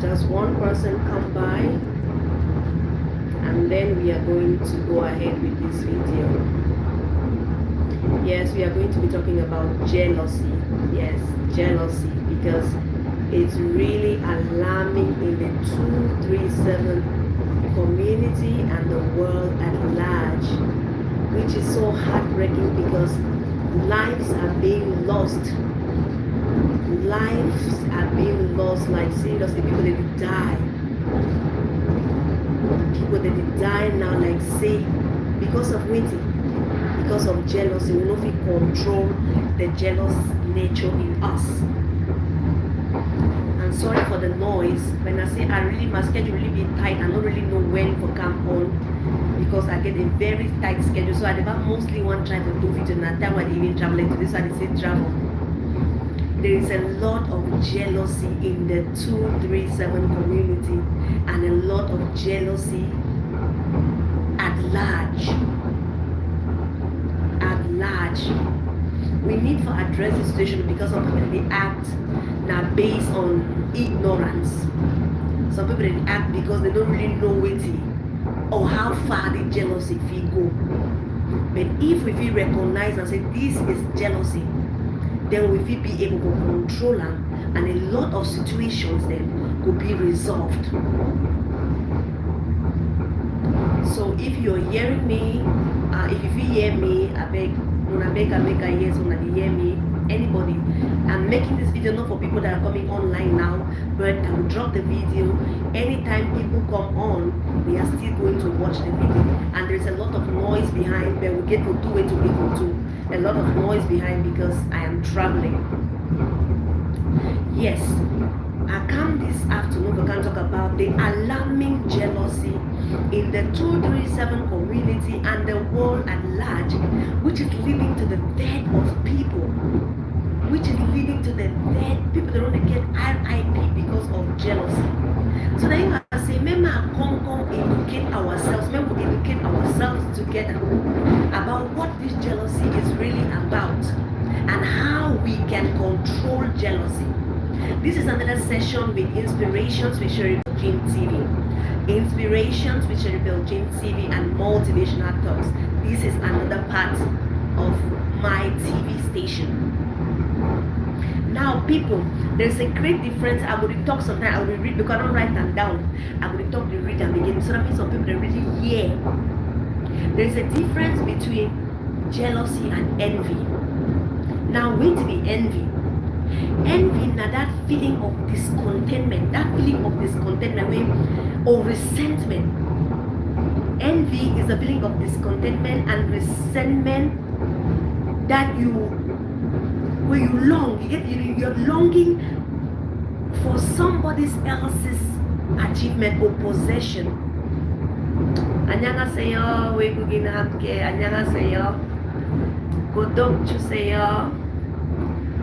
Just one person come by, and then we are going to go ahead with this video. Yes, we are going to be talking about jealousy. Yes, jealousy, because it's really alarming in the 237 community and the world at large, which is so heartbreaking because lives are being lost. Lives are being lost, like seriously, people that die. People that die now, like say, because of waiting, because of jealousy. We know if we control the jealous nature in us. I'm sorry for the noise. When I say my schedule really be tight, I don't really know when to come on because I get a very tight schedule. So I never mostly want to try to do video and time when even traveling to this one, I say travel. There is a lot of jealousy in the 237 community and a lot of jealousy at large. At large. We need to address the situation because some people they act now based on ignorance. Some people they act because they don't really know it or how far the jealousy will go. But if we recognize and say this is jealousy, then we will be able to control them, and a lot of situations then will be resolved. So if you're hearing me, if you hear me, I beg, yes, hear me, anybody. I'm making this video not for people that are coming online now, but I will drop the video. Anytime people come on, they are still going to watch the video. And there's a lot of noise behind, but we get to do it to people too. A lot of noise behind because I am traveling. Yes, I come this afternoon, we can talk about the alarming jealousy in the 237 community and the world at large, which is leading to the death of people. Which is leading to the death. People don't get RIP because of jealousy. So then you can say, remember, educate ourselves, remember, educate ourselves together about what this jealousy is really about and how we can control jealousy. This is another session with Inspirations with Sherry Jean TV. Inspirations with Sherry Jean TV and Motivational Talks. This is another part of my TV station. Now, people, there's a great difference. I will talk sometimes, I will read because I don't write them down. I will talk, the read and begin. So that means some people they really hear. There's a difference between jealousy and envy. Now, wait to be envy. Envy, now that feeling of discontentment, or resentment. Envy is a feeling of discontentment and resentment that where you long, you're longing for somebody else's achievement or possession. 안녕하세요. 외국인 함께 안녕하세요. 구독주세요.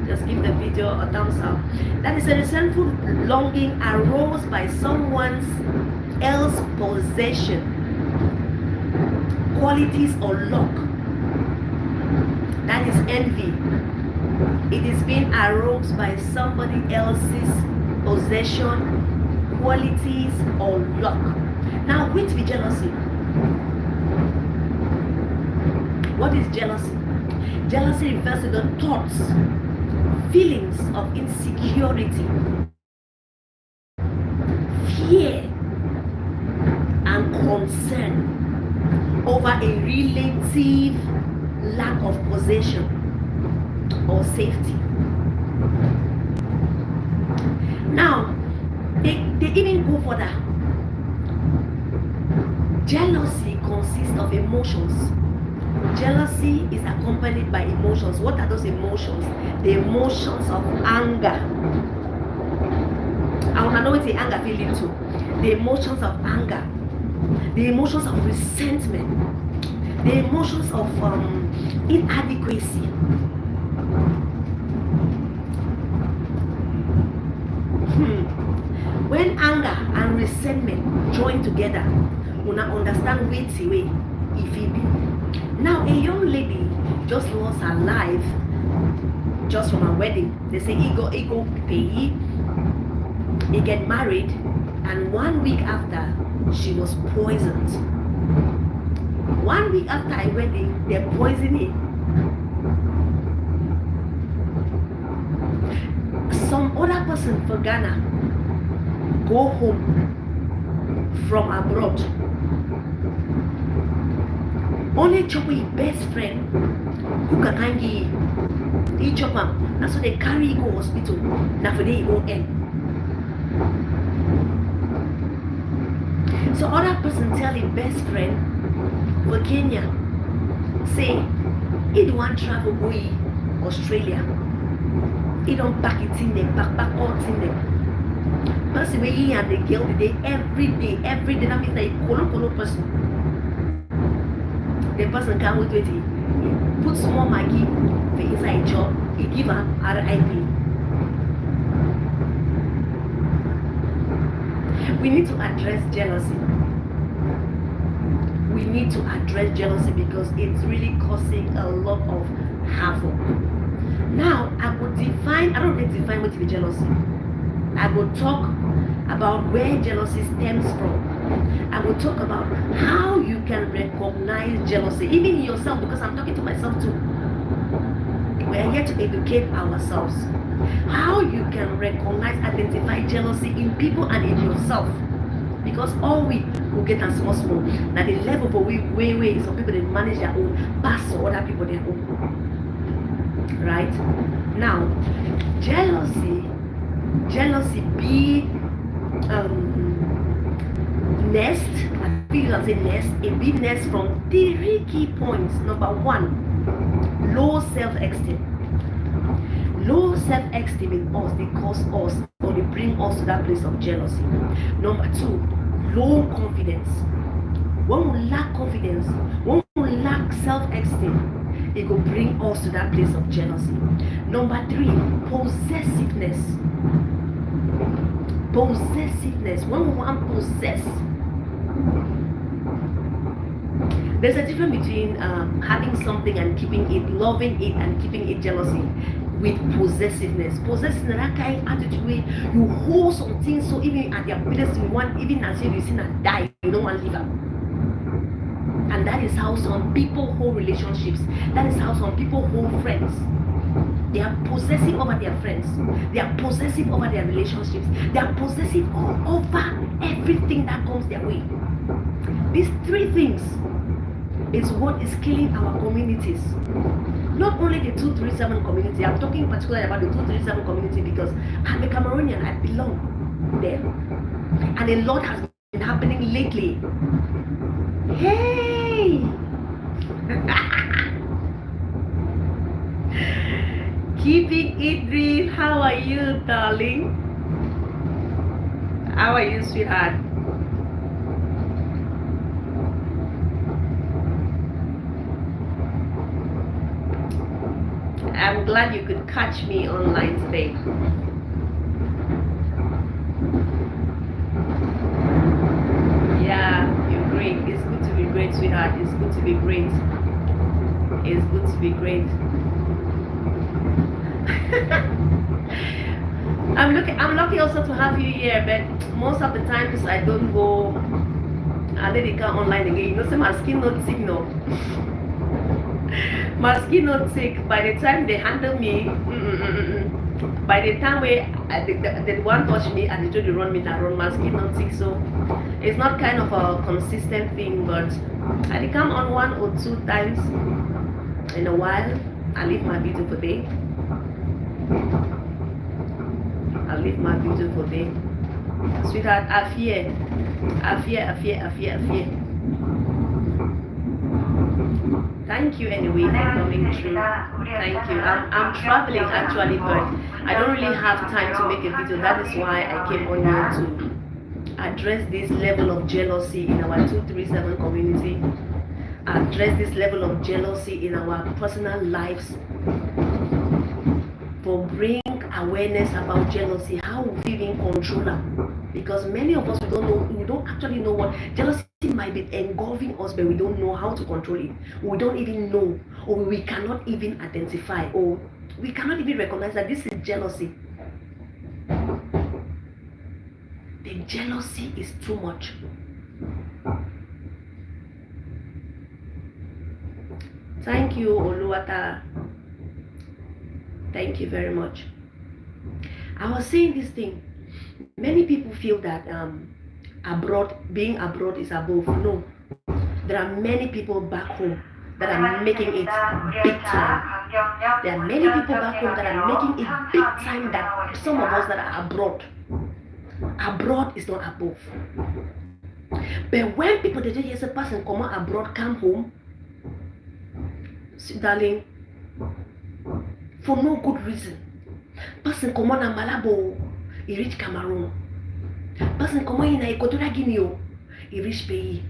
Just give the video a thumbs up. That is a resentful longing arose by someone else's possession, qualities or luck. That is envy. It is being aroused by somebody else's possession, qualities, or luck. Now, which be jealousy? What is jealousy? Jealousy refers to the thoughts, feelings of insecurity, fear, and concern over a relative lack of possession or safety. Now, they even go further. Jealousy consists of emotions. Jealousy is accompanied by emotions. What are those emotions? The emotions of anger. I want to know what the anger feeling too. The emotions of anger. The emotions of resentment. The emotions of inadequacy. When anger and resentment join together, we understand which way if it be. Now, a young lady just lost her life just from a wedding. They say ego pay. He get married, and 1 week after, she was poisoned. 1 week after I wedding, they poisoned him. Some other person for Ghana go home from abroad. Only chop his best friend, who can he chop him, and so they carry him go hospital. Now for they he won't end. So other person tell his best friend for Kenya, say, he don't want travel go Australia. He don't pack it in there, back all in there. Person where he and the girl the day, every day. That means that he colo person. The person can't wait with it. He put small Maggie for inside job, he give her RIP. We need to address jealousy. We need to address jealousy because it's really causing a lot of havoc. Now, I don't need to define what is jealousy. I will talk about where jealousy stems from. I will talk about how you can recognize jealousy, even in yourself, because I'm talking to myself too. We are here to educate ourselves. How you can recognize, identify jealousy in people and in yourself. Because all we will get as small. Now the level for way some people they manage their own, pass other people their own. Right? Now, jealousy be nest, I think you can say nest, it be nest from 3 key points. Number 1, low self-esteem. Low self-esteem in us, they cause us or they bring us to that place of jealousy. Number 2, low confidence. When we lack confidence, when we lack self-esteem, it will bring us to that place of jealousy. Number 3, possessiveness. Possessiveness. When we want to possess, there's a difference between having something and keeping it, loving it and keeping it jealousy. With possessiveness. Possessiveness, that kind of attitude where you hold something so even at your place you want, even as if you see and die, you don't want to live up. And that is how some people hold relationships. That is how some people hold friends. They are possessive over their friends. They are possessive over their relationships. They are possessive over everything that comes their way. These 3 things is what is killing our communities. Not only the 237 community, I'm talking particularly about the 237 community because I'm a Cameroonian, I belong there. And a lot has been happening lately. Hey! Keeping it real, how are you, darling? How are you, sweetheart? I'm glad you could catch me online today. Yeah, you're great. It's good to be great, sweetheart. It's good to be great. It's good to be great. I'm lucky also to have you here, but most of the times I don't go. I didn't come online again. You know, say my skin not signal. My skin not sick. By the time they handle me, by the time they one touch me and they do the run me that run, my skin not sick. So it's not kind of a consistent thing, but I come on 1 or 2 times in a while. I live my beautiful day. I live my beautiful day. Sweetheart, I fear. Thank you anyway for coming through. Thank you. I'm traveling actually, but I don't really have time to make a video. That is why I came on here to address this level of jealousy in our 237 community. Address this level of jealousy in our personal lives. For bring awareness about jealousy, how we even control it. Because many of us we don't actually know what jealousy might be engulfing us, but we don't know how to control it. We don't even know, or we cannot even identify, or we cannot even recognize that this is jealousy. The jealousy is too much. Thank you, Oluwata. Thank you very much. I was saying this thing. Many people feel that being abroad is above. No. There are many people back home that are making it big time. There are many people back home that are making it big time that some of us that are abroad. Abroad is not above. But when people they just hear a person come out abroad, come home, darling, for no good reason. Person come on a Malabo, he reach Cameroon. Person come on in Equatorial Guinea, he reach Pays.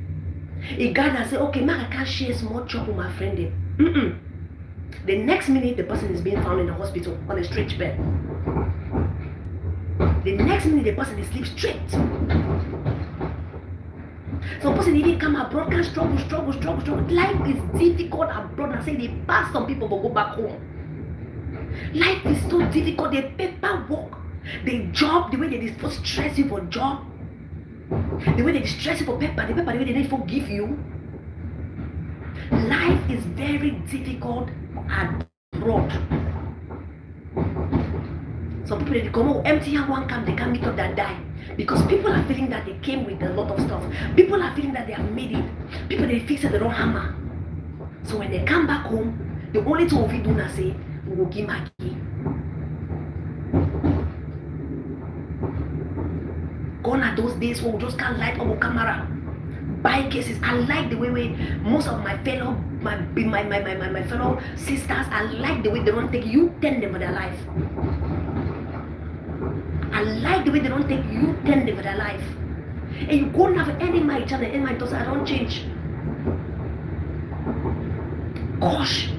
A guy that say, okay, man, I can't share small chop with my friend. The next minute, the person is being found in the hospital on a stretch bed. The next minute, the person is sleep straight. Some person even come abroad, can struggle. Life is difficult abroad. I say they pass some people but go back home. Life is so difficult. The paperwork, the job, the way they stress you for job, the way they stress you for paper, the way they don't forgive you. Life is very difficult abroad. Some people they come out empty and one camp, they can't meet up that die. Because people are feeling that they came with a lot of stuff. People are feeling that they have made it. People they fix it, they don't hammer. So when they come back home, the only thing we do now say, we will give Maggie. Gone are those days when we just can't light up a camera. Buy cases. I like the way most of my fellow sisters, I like the way they don't take you 10 them for their life. I like the way they don't take you 10 them for their life. And you go and have any my channel, any my daughter, I don't change. Gosh.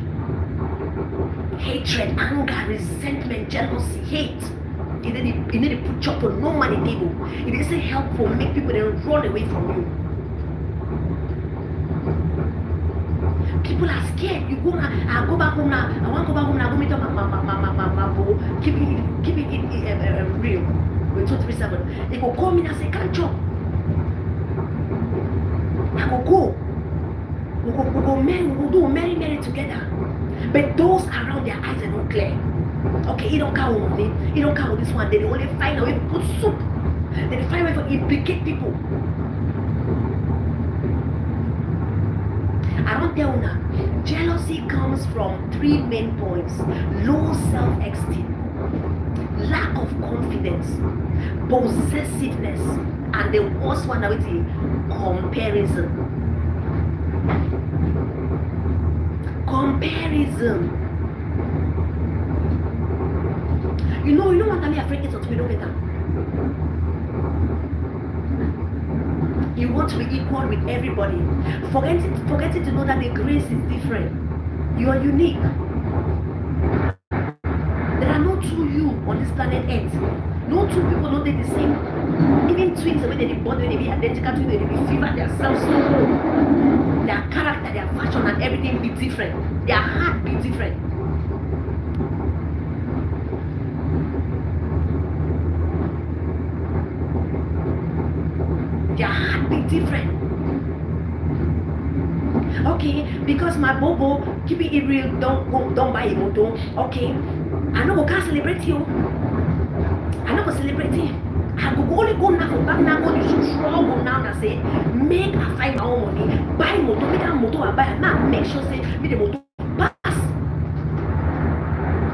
Hatred, anger, resentment, jealousy, hate. You need to put chop on no money table. It isn't helpful. Make people then run away from you. People are scared. You go now. I go back home now. I want to go back home now. Go meet up my boo. Keep it real. With 237. They go call me and say, can't chop. I go. We go marry. We go do marry together. But those around their eyes are not clear. Okay, he don't count money. He don't count this one. They only find a way to put soup. They find a way to implicate people. I don't tell now. Jealousy comes from 3 main points: low self-esteem, lack of confidence, possessiveness, and the worst one is comparison. Comparison. You know what I'm afraid is until we don't get that. You want to be equal with everybody. Forgetting to know that the grace is different. You are unique. There are no two you on this planet Earth. No two people know they're the same. Even twins, the way they born, they be identical to they be fever themselves so low. Their character, their fashion, and everything be different. Their heart be different. Their heart be different. Okay, because my bobo keep it real, don't buy a motor. Okay, I know we can't celebrate you. I know we celebrate you. I go only go now for back now. Go you should struggle now and say make I find my own money. Buy motor, make that motor I buy. Now make sure say me the motor pass.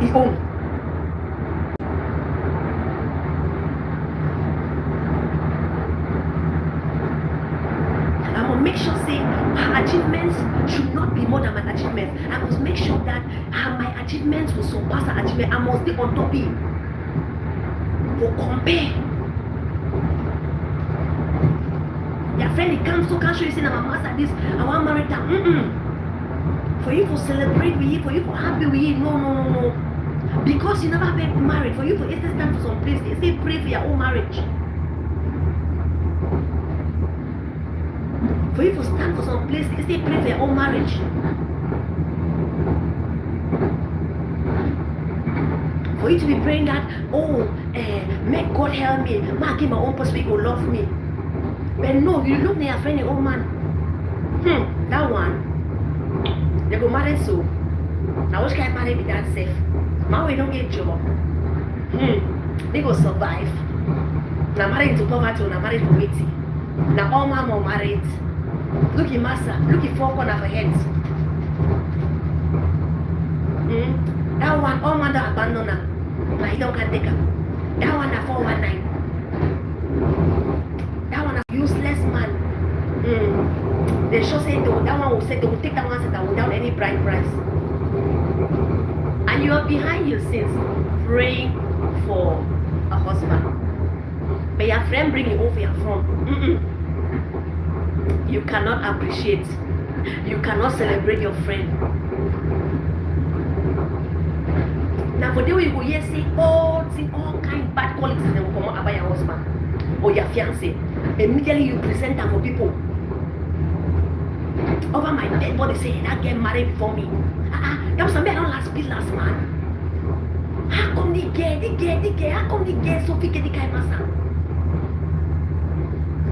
He own. Make sure say her achievements should not be more than my achievements. I must make sure that my achievements will surpass her achievement. I must be on top of it. For compare. Your friend he comes to can't show you say my master this, I want to marry that. For you to celebrate with you, for you to happy with you, no. Because you never been married, for you to stand for some place, they say pray for your own marriage. For you to stand for some place, they say pray for your own marriage. For you to be praying that, oh, make God help me, man, give my own person, he will love me. But no, you look near your friend, oh man, that one, they go marry so. Now which kind marry be that safe? Man, we don't get job. They go survive. Now married into poverty, now married for waiting. Now all man are married. Look at massa, look at four corner of her head. That one, all man that abandon her. Now he don't can take her. That one a 419. That one a useless man. They sure say that one will say they will take that one without any bride price. And you are behind your sins praying for a husband. But your friend bring you over your front. You cannot appreciate. You cannot celebrate your friend. Now for the way you go here say all kind of bad qualities that will come out about your husband or your fiancé. Immediately you present them for people. Over my dead body say that get married before me. That was something I don't last man. How come they get? How come they get so fake the kind of master?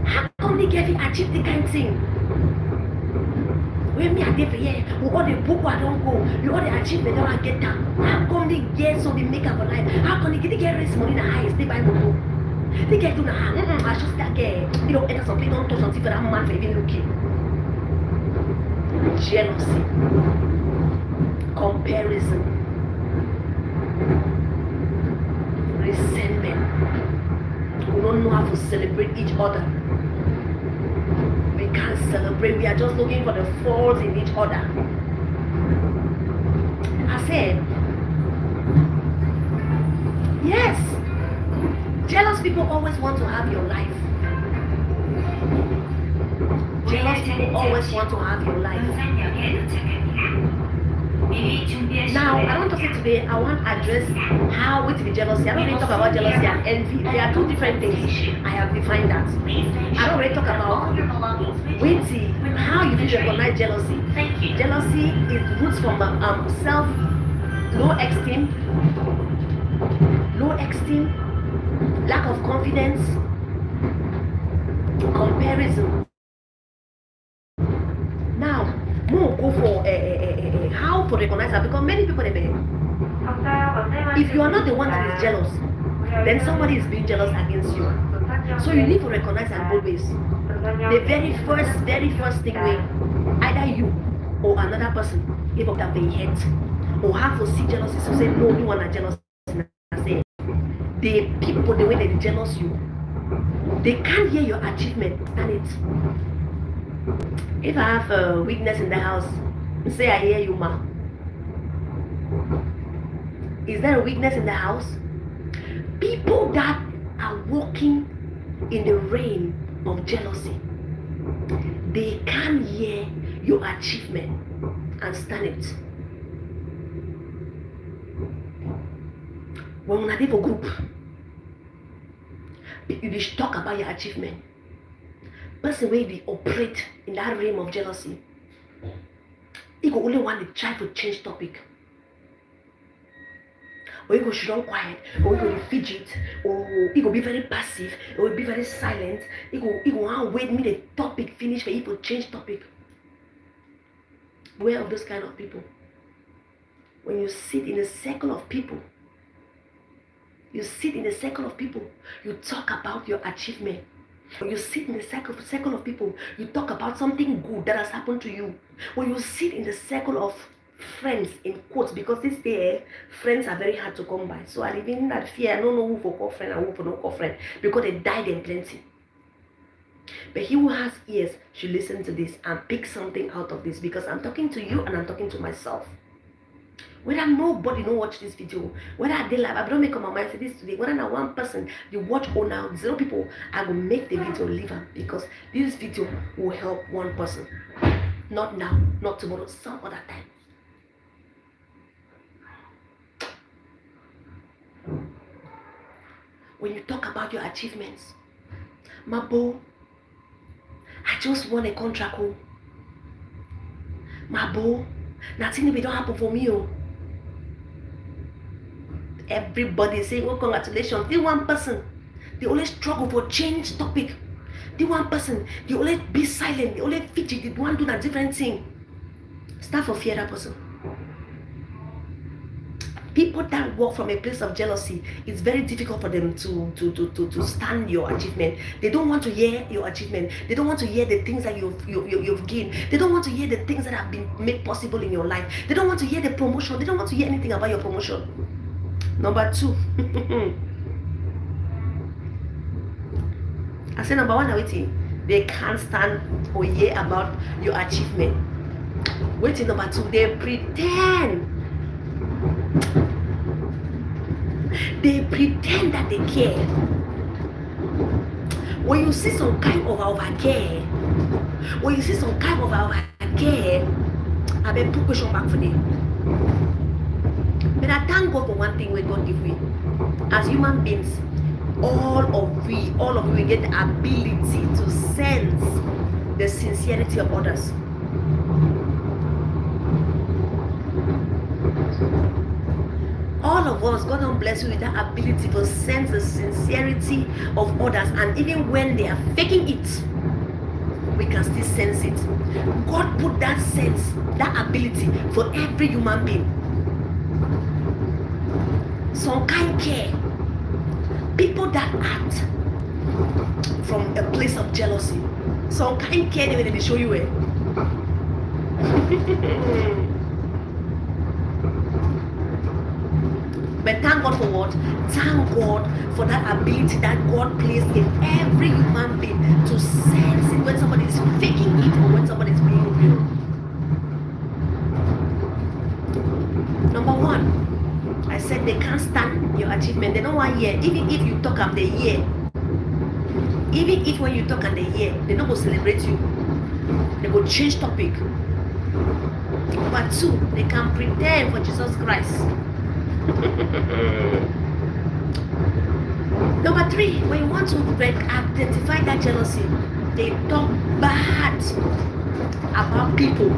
How come they get achieve the kind of thing? When me I did for here, we got the book I don't go, you got the achievement I get that. How come they get so they make up a life? How come they get raise money in the highest they buy motor? They get to the I just that get you know enter something don't touch something for that man for even looking. Jealousy, comparison, resentment. We don't know how to celebrate each other. We can't celebrate. We are just looking for the faults in each other. I said, yes, jealous people always want to have your life. Jealous people always want to have your life. Now, I want to say today, I want to address how to be jealousy. I don't really talk about jealousy and envy. They are two different things. I have defined that. I don't really talk about how you feel recognize jealousy. Jealousy is roots from low esteem, lack of confidence, comparison. Now, more go for how to recognize that because many people if you are not the one that is jealous, then somebody is being jealous against you. So you need to recognize and always the very first thing way either you or another person if of that they hate or have to see jealousy. So say no, you want to jealous. Say the people the way they jealous you, they can't hear your achievement and it. If I have a weakness in the house, say I hear you, ma. Is there a weakness in the house? People that are walking in the reign of jealousy, they can't hear your achievement and stand it. When we are for group, you should talk about your achievement. Person where they operate in that realm of jealousy, he go only want to try to change topic. Or he go shut down quiet, or he go fidget, or he go be very passive, or he be very silent. He go want wait me the topic finish for he to change topic. Beware of those kind of people. When you sit in a circle of people, you talk about your achievement. When you sit in the circle of people, you talk about something good that has happened to you. When you sit in the circle of friends, in quotes, because this day, friends are very hard to come by. So I live in that fear. I don't know who for call friend and who for not call friend, because they died in plenty. But he who has ears should listen to this and pick something out of this, because I'm talking to you and I'm talking to myself. Whether nobody no watch this video, whether I did live, I don't make up my mind say this today. Whether not one person you watch or now 0 people, I will make the video leave them, because this video will help one person. Not now, not tomorrow, some other time. When you talk about your achievements, my boy, I just won a contract. Oh. My boy, nothing if it don't happen for me. Oh. Everybody saying, oh, congratulations. The one person, they always struggle for change topic. The one person, they always be silent, they always fidget, they want to do a different thing. Start for fear that person. People that walk from a place of jealousy, it's very difficult for them to stand your achievement. They don't want to hear your achievement. They don't want to hear the things that you've gained. They don't want to hear the things that have been made possible in your life. They don't want to hear the promotion. They don't want to hear anything about your promotion. Number 2. I said number 1, waiting. They can't stand or hear about your achievement. Waiting, number 2, they pretend. They pretend that they care. When you see some kind of overcare, I beg put question back for them. But I thank God for one thing we God give we. As human beings, all of we get the ability to sense the sincerity of others. All of us, God don't bless you with that ability to sense the sincerity of others, and even when they are faking it, we can still sense it. God put that sense, that ability for every human being. Some kind care. People that act from a place of jealousy. Some kind care they show you where. But thank God for what? Thank God for that ability that God placed in every human being to sense it when somebody is faking it or when somebody is being real. Number 1, I said they can't stand your achievement. They don't want to hear. Even if you talk and they hear. Even if when you talk and they hear, they don't go celebrate you. They go change topic. Number 2, they can pretend for Jesus Christ. Number 3, when you want to identify that jealousy, they talk bad about people.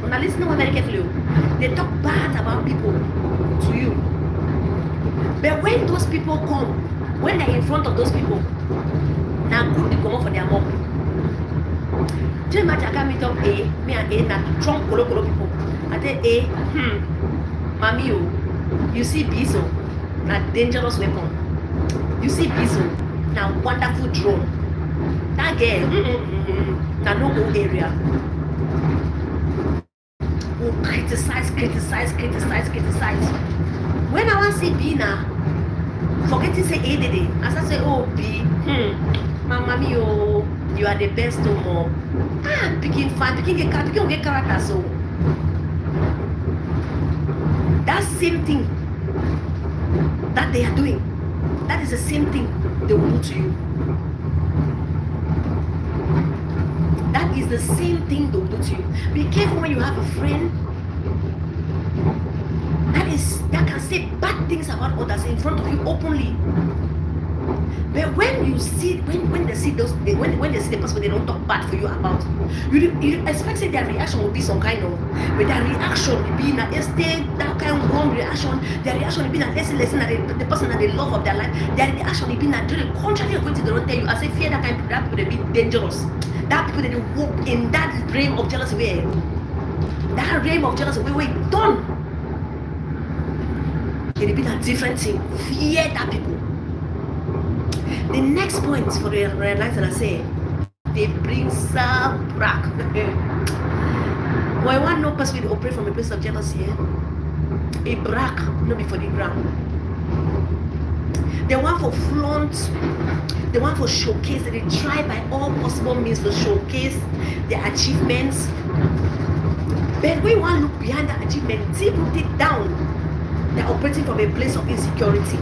Now listen very carefully. They talk bad about people to you. But when those people come, when they're in front of those people, now good they come up for their mom. Do you imagine I can meet up A, me and A, now Trump kolo people. I tell A, mommy, you see B, so now dangerous weapon. You see B, so now wonderful drone. That girl, now no go area. Will criticize. When I want to see B now, forget to say A did it. As I say, oh B, mommy, you are the best to mom. Picking fun, picking get character, so that same thing that they are doing, that is the same thing they will do to you. That is the same thing they will do to you. Be careful when you have a friend that can say bad things about others in front of you openly. But when you see, when they see those, when they see the person they don't talk bad for you about, you expect that their reaction will be some kind of, but their reaction will be that that kind of wrong reaction. Their reaction will be that lesson that the person that they love of their life. Their reaction will be that really contrary of what they don't tell you. I say fear that kind of people, that people they be dangerous. That people they walk in that realm of jealousy way. That realm of jealousy way done. It'll be that different thing. Fear that people. The next point for the realizer I say, they bring some brag. Well, I want no person to operate from a place of jealousy. A brag, not before the ground. They want for flaunt, they want for showcase, they try by all possible means to showcase their achievements. But when you want to look behind that achievement, they put it down. They're operating from a place of insecurity.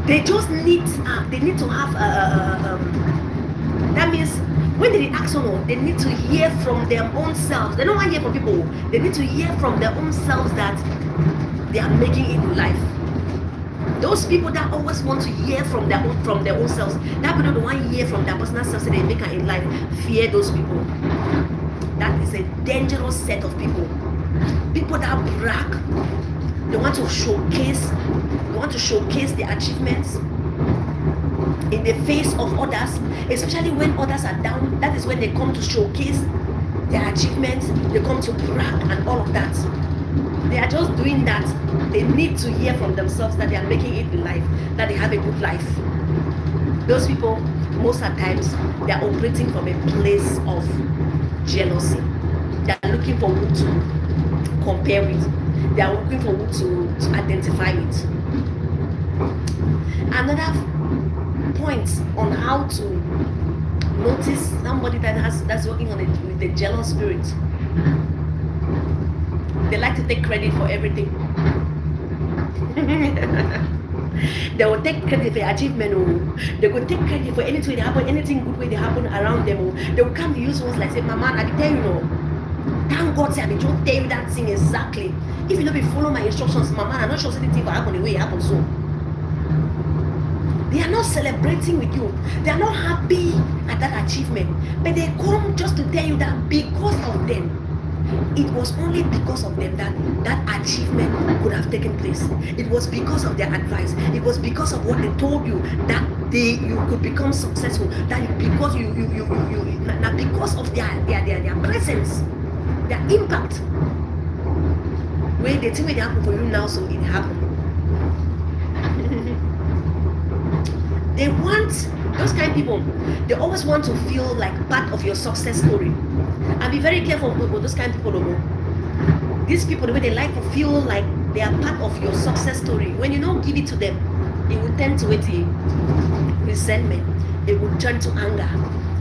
They just need, they need to have, that means when they ask someone, they need to hear from their own selves. They don't want to hear from people. They need to hear from their own selves that they are making it in life. Those people that always want to hear from their own selves, that people don't want to hear from their personal selves that they make it in life, fear those people. That is a dangerous set of people. People that brag, They want to showcase their achievements in the face of others, especially when others are down. That is when they come to showcase their achievements. They come to brag and all of that. They are just doing that. They need to hear from themselves that they are making it in life, that they have a good life. Those people, most of the times, they are operating from a place of jealousy. They are looking for who to compare with. They are looking for who to identify with. Another point on how to notice somebody that's working on it with a jealous spirit. They like to take credit for everything. They will take credit for achievement. They will take credit for anything that happen, anything good way they happen around them. They will come to use words like, say, "My man, I be tell you, thank God, say I be just tell you that thing exactly. If you don't be follow my instructions, my man, I'm not sure anything will happen the way it happens." So they are not celebrating with you. They are not happy at that achievement, but they come just to tell you that because of them, it was only because of them that achievement could have taken place. It was because of their advice. It was because of what they told you that you could become successful. That because because of their presence, their impact. When the thing will happen for you now, so it happened. They want, those kind of people, they always want to feel like part of your success story. And be very careful with those kind of people. These people, the way they like to feel like they are part of your success story. When you don't give it to them, it will tend to resentment. It will turn to anger.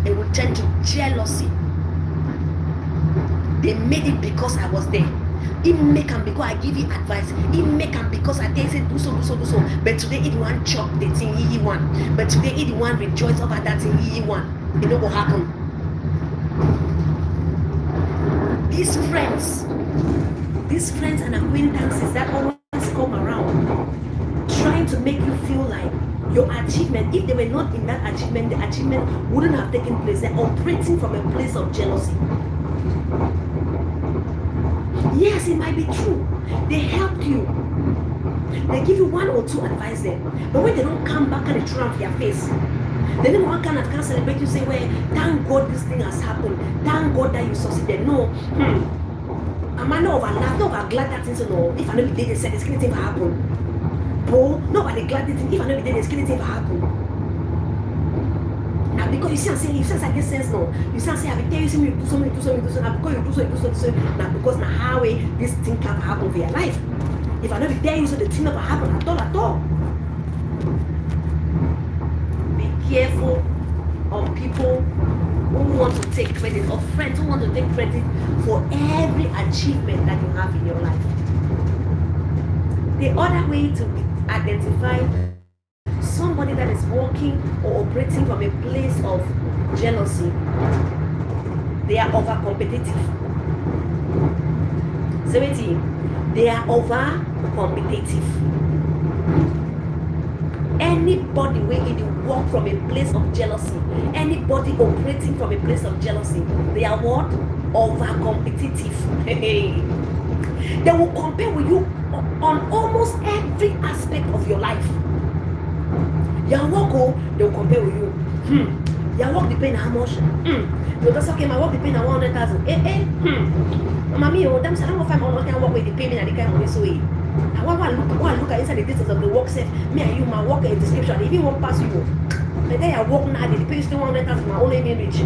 It will turn to jealousy. They made it because I was there. It make them because I give you advice. It make them because I tell you do so. But today it won't chop the thing he want. But today it won't rejoice over that thing he want. It don't go happen. These friends and acquaintances that always come around trying to make you feel like your achievement, if they were not in that achievement, the achievement wouldn't have taken place. They're operating from a place of jealousy. Yes, it might be true. They helped you. They give you one or two advice there. But when they don't come back and they throw out their face, they don't want to celebrate you, say, well, thank God this thing has happened. Thank God that you succeeded. No. Am I not glad that things no. If I know they said this thing will happen. Bro, nobody glad that if I know they this thing will happen. Now because you see I'm saying I get sense no. You see I'm saying I tell you see me do something. Now because you do so. Now because now how this thing can happen for your life. If I know tell you so the thing never happen at all. Be careful of people who want to take credit, or friends who want to take credit for every achievement that you have in your life. The other way to identify somebody that is working or operating from a place of jealousy, they are over competitive. 17. They are over competitive. Anybody where you work from a place of jealousy, anybody operating from a place of jealousy, they are what? Over competitive. They will compare with you on almost every aspect of your life. Your work, they will compare with you. Your work depends how much? No, that's okay, my work depends on 100,000. Mommy, them say I don't find my work can work with the payment and the kind of money so I want to look at inside the details of the work self. Me and you, my work description, even walk past you. But then I work now, they pay you still 100,000, my own name rich.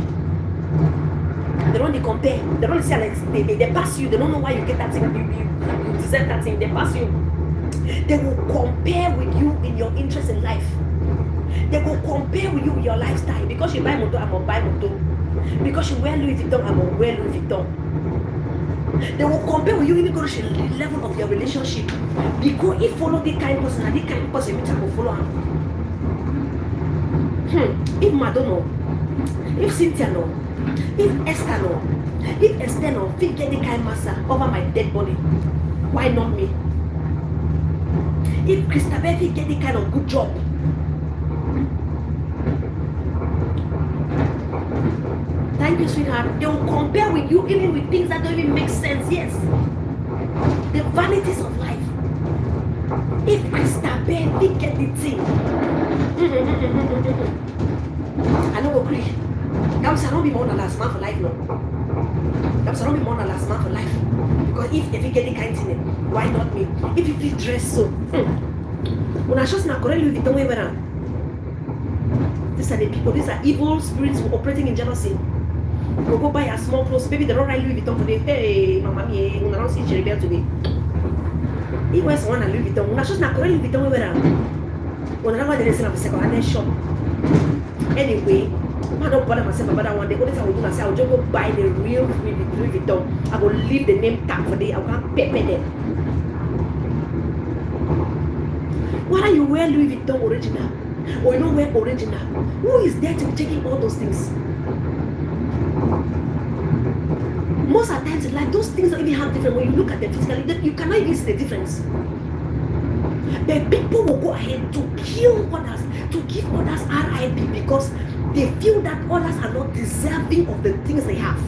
They don't compare. They don't say like they pass you. They don't know why you get that thing. You deserve that thing. They pass you. They will compare with you in your interest in life. They will compare with you with your lifestyle. Because you buy motor, I'm gonna buy motor. Because you wear Louis Vuitton, I'm gonna wear Louis Vuitton. They will compare with you even go to the level of your relationship. Because if follow the kind of person and the kind of person which I will follow him. If Madonna, if Cynthia no, if Esther no, if Esther no, if get the kind master over my dead body, why not me? If Christabel if get the kind of good job, thank you, sweetheart. They will compare with you even with things that don't even make sense. Yes, the vanities of life. If Krista Baby get the thing, I don't agree. That was not be more than last month for life, no. That was not be more than last month for life. Because if you get the kind of thing, why not me? If you feel dressed so, when I just not correct you, don't wait around. These are the people, these are evil spirits who operating in jealousy. We'll go buy a small clothes, maybe they don't write Louis Vuitton today. Hey, Mama, when I don't see Cherry Bell today. He wears one and Louis Vuitton. When I just not correct Louis Vuitton, wait around. When I want the lesson of a second-hand shop. Anyway, I don't bother myself about that one. The only thing I will do is I will just go buy the real Louis Vuitton. I will leave the name tag for them. I can't pay them. Why don't you wear Louis Vuitton original? Or you don't wear original? Who is there to be checking all those things? Most of the times, like those things don't even have difference. When you look at them physically, you cannot even see the difference. But people will go ahead to kill others, to give others RIP because they feel that others are not deserving of the things they have.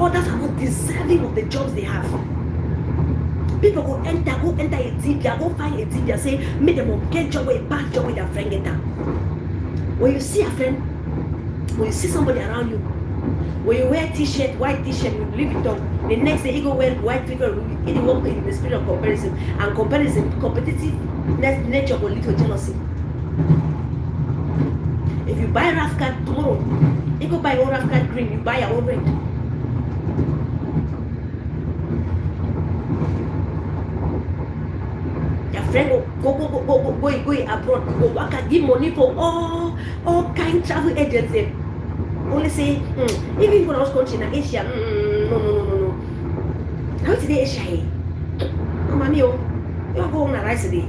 Others are not deserving of the jobs they have. People go enter a tibia, go find a tibia, say, make them get job with a bad job with their friend get down. When you see a friend, when you see somebody around you, when you wear t-shirt, white t-shirt, you leave it on. The next day you go wear white t-shirt, you walk in the spirit of comparison. And comparison, competitive nature will lead to jealousy. If you buy RAF card tomorrow, you go buy your RAF card green, you buy your own red. Your friend go abroad, go work and give money for all kind of travel agencies. Only say, even when I was country in Asia, no. How is the Asia here? Mama, you go on a rice day.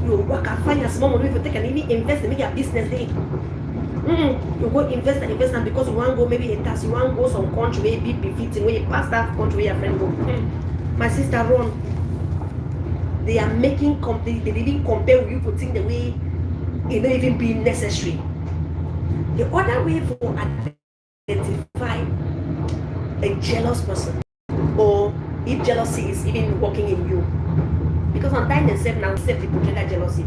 You work and find a small money to take and even invest and make a business day. You go invest and because you want to go maybe a tax, you want to go some country where you be fitting, where you pass that country where your friend go. My sister run. They are making complete, they didn't compare with you to think the way it not even be necessary. The other way for identify a jealous person, or if jealousy is even working in you, because sometimes they say now self people that jealousy.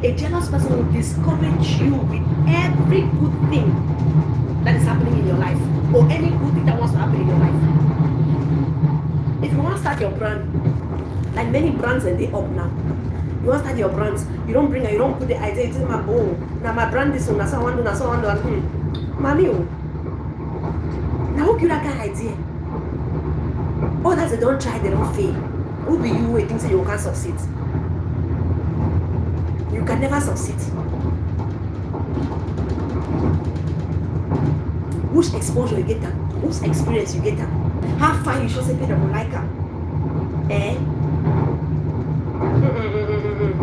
A jealous person will discourage you with every good thing that is happening in your life, or any good thing that wants to happen in your life. If you want to start your brand, like many brands and they up now. You want to start your brands, you don't put the idea, it's my bowl. Now my brand is on, that's how I want to, Mommy, now who give that kind of idea? Others, they don't try, they don't fail. Who be you waiting so you can't succeed? You can never succeed. Which exposure you get them? Which experience you get them? How far you should say people will like them?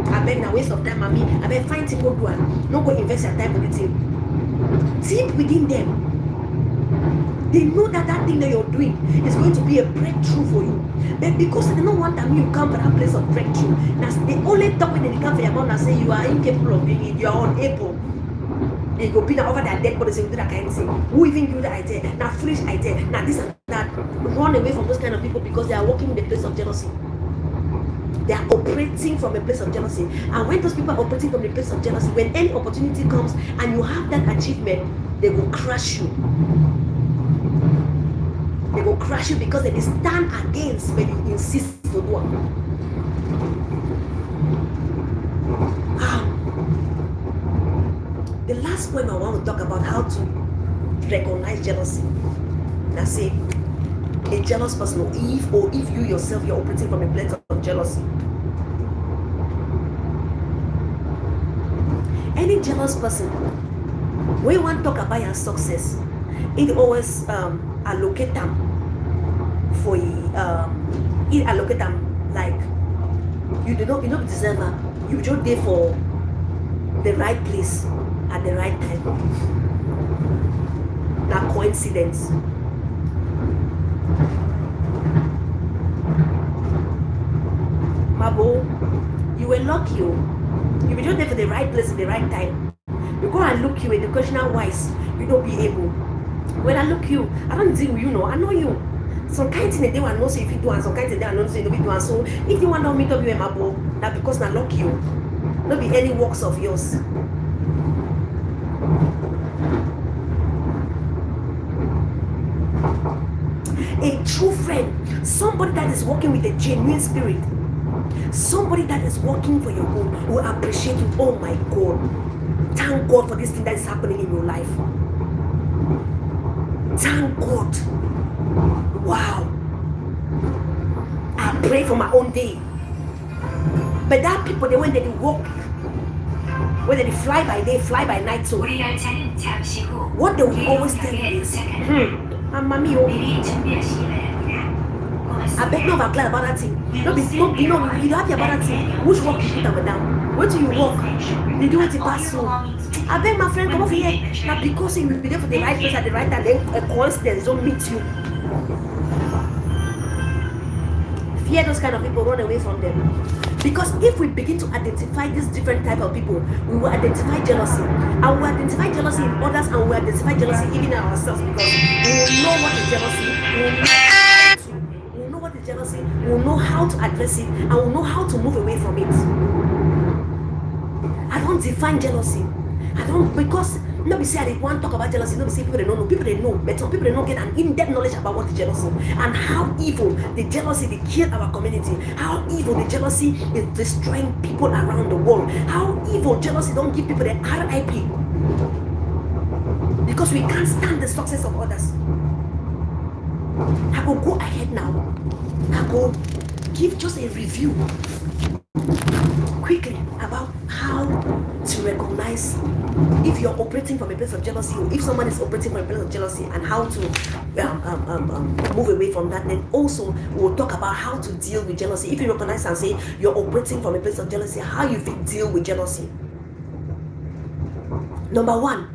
I beg na waste of time, mommy. I beg find thing go do it. Not go invest your time on the thing. Deep within them, they know that thing that you're doing is going to be a breakthrough for you. But because they don't want that you come to that place of breakthrough, that's the only talk when they come for your mom and say you are incapable of doing it, you are unable. They go be over that dead body, say do that kind of thing. Who even give you the idea? Now foolish idea. Now this and that. Run away from those kind of people because they are working in the place of jealousy. They are operating from a place of jealousy. And when those people are operating from the place of jealousy, when any opportunity comes and you have that achievement, they will crush you. They will crush you because they stand against when you insist to do it. The last point I want to talk about how to recognize jealousy. That's it. A jealous person, or if you yourself you're operating from a place of jealousy. Any jealous person, when you want to talk about your success, it always allocate them for allocate them like you don't deserve them. You just there for the right place at the right time. Not coincidence. Mabo, you were lucky. You were just there for the right place at the right time. You go and look you educational wise, you don't be able. When I look you, I don't deal with you, no. I know you. Some kind of thing they want to say if you do, and some kind of thing they want to say no be do. And so if you want to meet up with my boy, that because na luck you, not be any works of yours. A true friend, somebody that is working with a genuine spirit, somebody that is working for your good, will appreciate you. Oh my God, thank God for this thing that is happening in your life. Thank God. Wow. I pray for my own day. But that people, when they walk, when they fly by day, fly by night, so what they will always tell you is, Mommy, I beg no about glad about that thing. No, you don't happy about that thing. Which work you put them down? Where do you walk? They do it to pass through. I beg my friend, come over here. Now because you will be there for the right place at the right time, then a coincidence don't meet you. Fear those kind of people, run away from them. Because if we begin to identify this different type of people, we will identify jealousy. And we will identify jealousy in others, and we will identify jealousy even in ourselves, because we will know what is jealousy, we will know what is jealousy, we will know how to address it, and we will know how to move away from it. I don't define jealousy. I don't, because nobody say I didn't want to talk about jealousy. Nobody say people they don't know. People they know, but some people they don't get an in-depth knowledge about what is jealousy and how evil the jealousy they kill our community. How evil the jealousy is destroying people around the world. How evil jealousy don't give people the RIP, because we can't stand the success of others. I will go ahead now. I will give just a review quickly about how to recognize if you're operating from a place of jealousy, or if someone is operating from a place of jealousy, and how to move away from that. Then also we'll talk about how to deal with jealousy. If you recognize and say you're operating from a place of jealousy, how you deal with jealousy. Number one,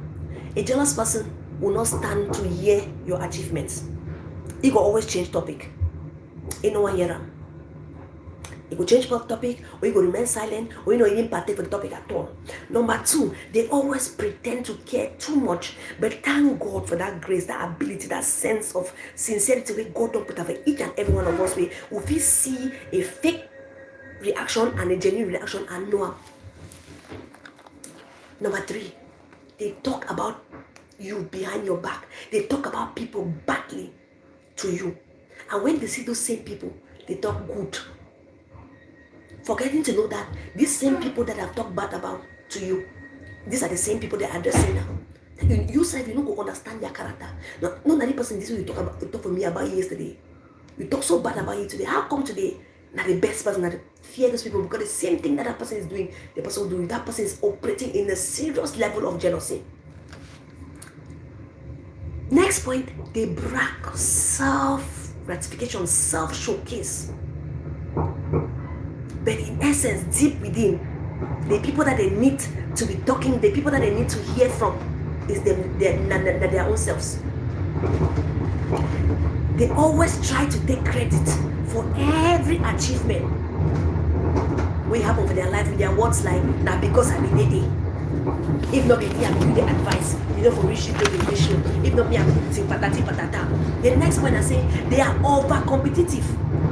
a jealous person will not stand to hear your achievements. He will always change topic. In no one hear them. You go change topic, or you go remain silent, or you know you didn't partake for the topic at all. Number two, they always pretend to care too much, but thank God for that grace, that ability, that sense of sincerity where God don't put over each and every one of us. We see a fake reaction and a genuine reaction and know. Number three, they talk about you behind your back. They talk about people badly to you, and when they see those same people, they talk good. Forgetting to know that these same people that have talked bad about to you, these are the same people they are addressing now. You said you don't go understand their character. No any person this way you talk for me about you yesterday. You talk so bad about you today. How come today? Not the best person, not the fear those people, because the same thing that person is doing, the person doing, that person is operating in a serious level of jealousy. Next point, they brag, self-gratification, self-showcase. But in essence, deep within, the people that they need to be talking, the people that they need to hear from is their own selves. They always try to take credit for every achievement we happen for their life with their words like, now because I be day. If not be me, I'm giving the advice. You know, for which you take the show. If not me, I'm saying patati patata. The next one I say, they are over competitive.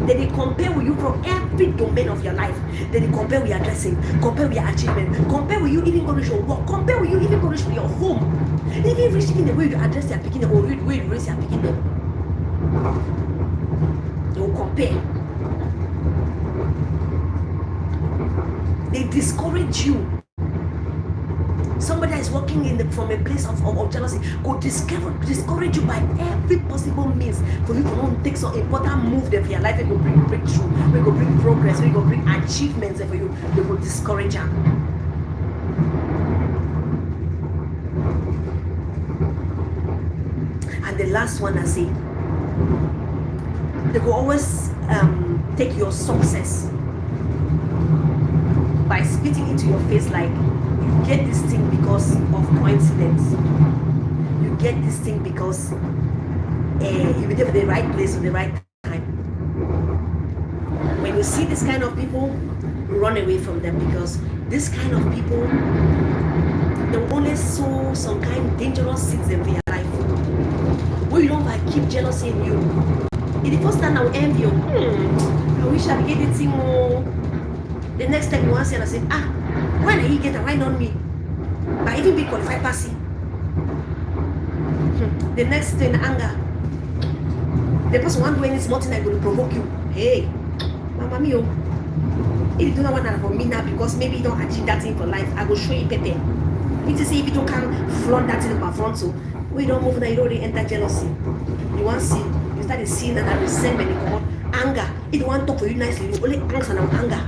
They compare with you from every domain of your life. They compare with your dressing, compare with your achievement, compare with you even going to your work, compare with you even going to your home. Even reaching the way you address your picking or the way you raise your picking them. They will compare. They discourage you. Somebody that is working from a place of jealousy could discourage you by every possible means for you to not take some important move there for your life. They will bring breakthrough, we will bring progress, we will bring achievements for you. They will discourage you. And the last one I say, they will always take your success by spitting into your face like, you get this thing because of coincidence. You get this thing because you were there for the right place at the right time. When you see this kind of people, run away from them, because this kind of people, they will only sow some kind of dangerous seeds in your life. Where you don't like keep jealousy in you. It's the first time I will envy you. I wish I get it more. The next time you want to say, I say, when he get a why not me? But even be qualified passing. The next thing, anger. The person want to do any small thing, I will provoke you. Hey, Mama Mio. If you do not want that for me now because maybe you don't achieve that thing for life, I will show you Pepe. It is if you don't can flaunt that thing in my front, so we don't move now, you don't enter jealousy. You want to see, you start seeing that resentment, anger. If you want to talk for you nicely, you only answer now anger.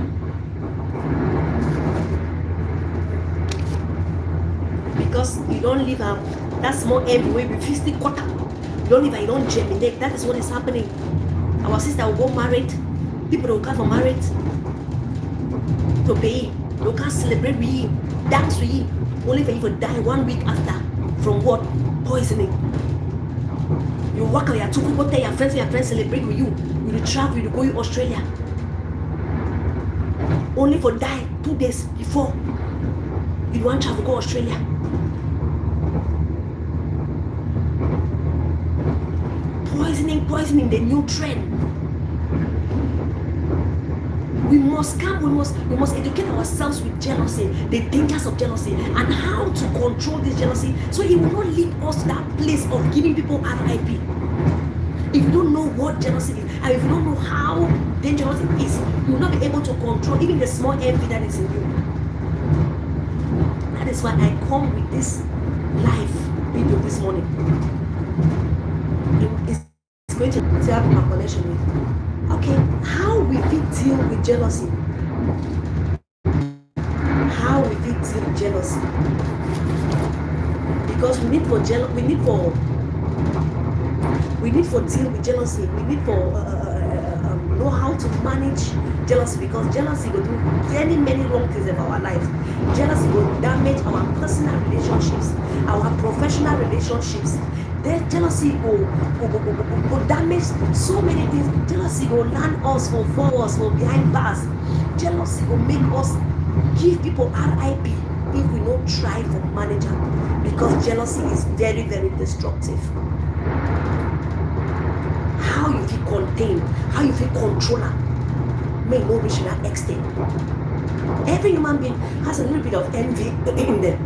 Because you don't live out that small envy where you feel still quarter. You don't live and you don't germinate. That is what is happening. Our sister will go married. People will come for marriage to pay. You can't celebrate with you, dance with you. Only for you to die 1 week after. From what? Poisoning. You walk out, your two people tell your friends celebrate with you. You will travel, you will go to Australia. Only for die 2 days before. You want to travel, go to Australia. Poisoning, the new trend. We must educate ourselves with jealousy, the dangers of jealousy, and how to control this jealousy so it will not lead us to that place of giving people RIP. If you don't know what jealousy is, and if you don't know how dangerous it is, you will not be able to control even the small envy that is in you. That is why I come with this live video this morning. It's going to have my connection with. Okay, how we fit deal with jealousy? How we fit deal with jealousy? Because we need for deal with jealousy. We need for know how to manage jealousy, because jealousy will do many wrong things in our lives. Jealousy will damage our personal relationships, our professional relationships. Then jealousy will damage so many things. Jealousy will land us for forwards, for behind bars. Jealousy will make us give people RIP if we don't try to manage them, because jealousy is very destructive. How you feel contained, how you feel controller, may not reach that extent. Every human being has a little bit of envy in them.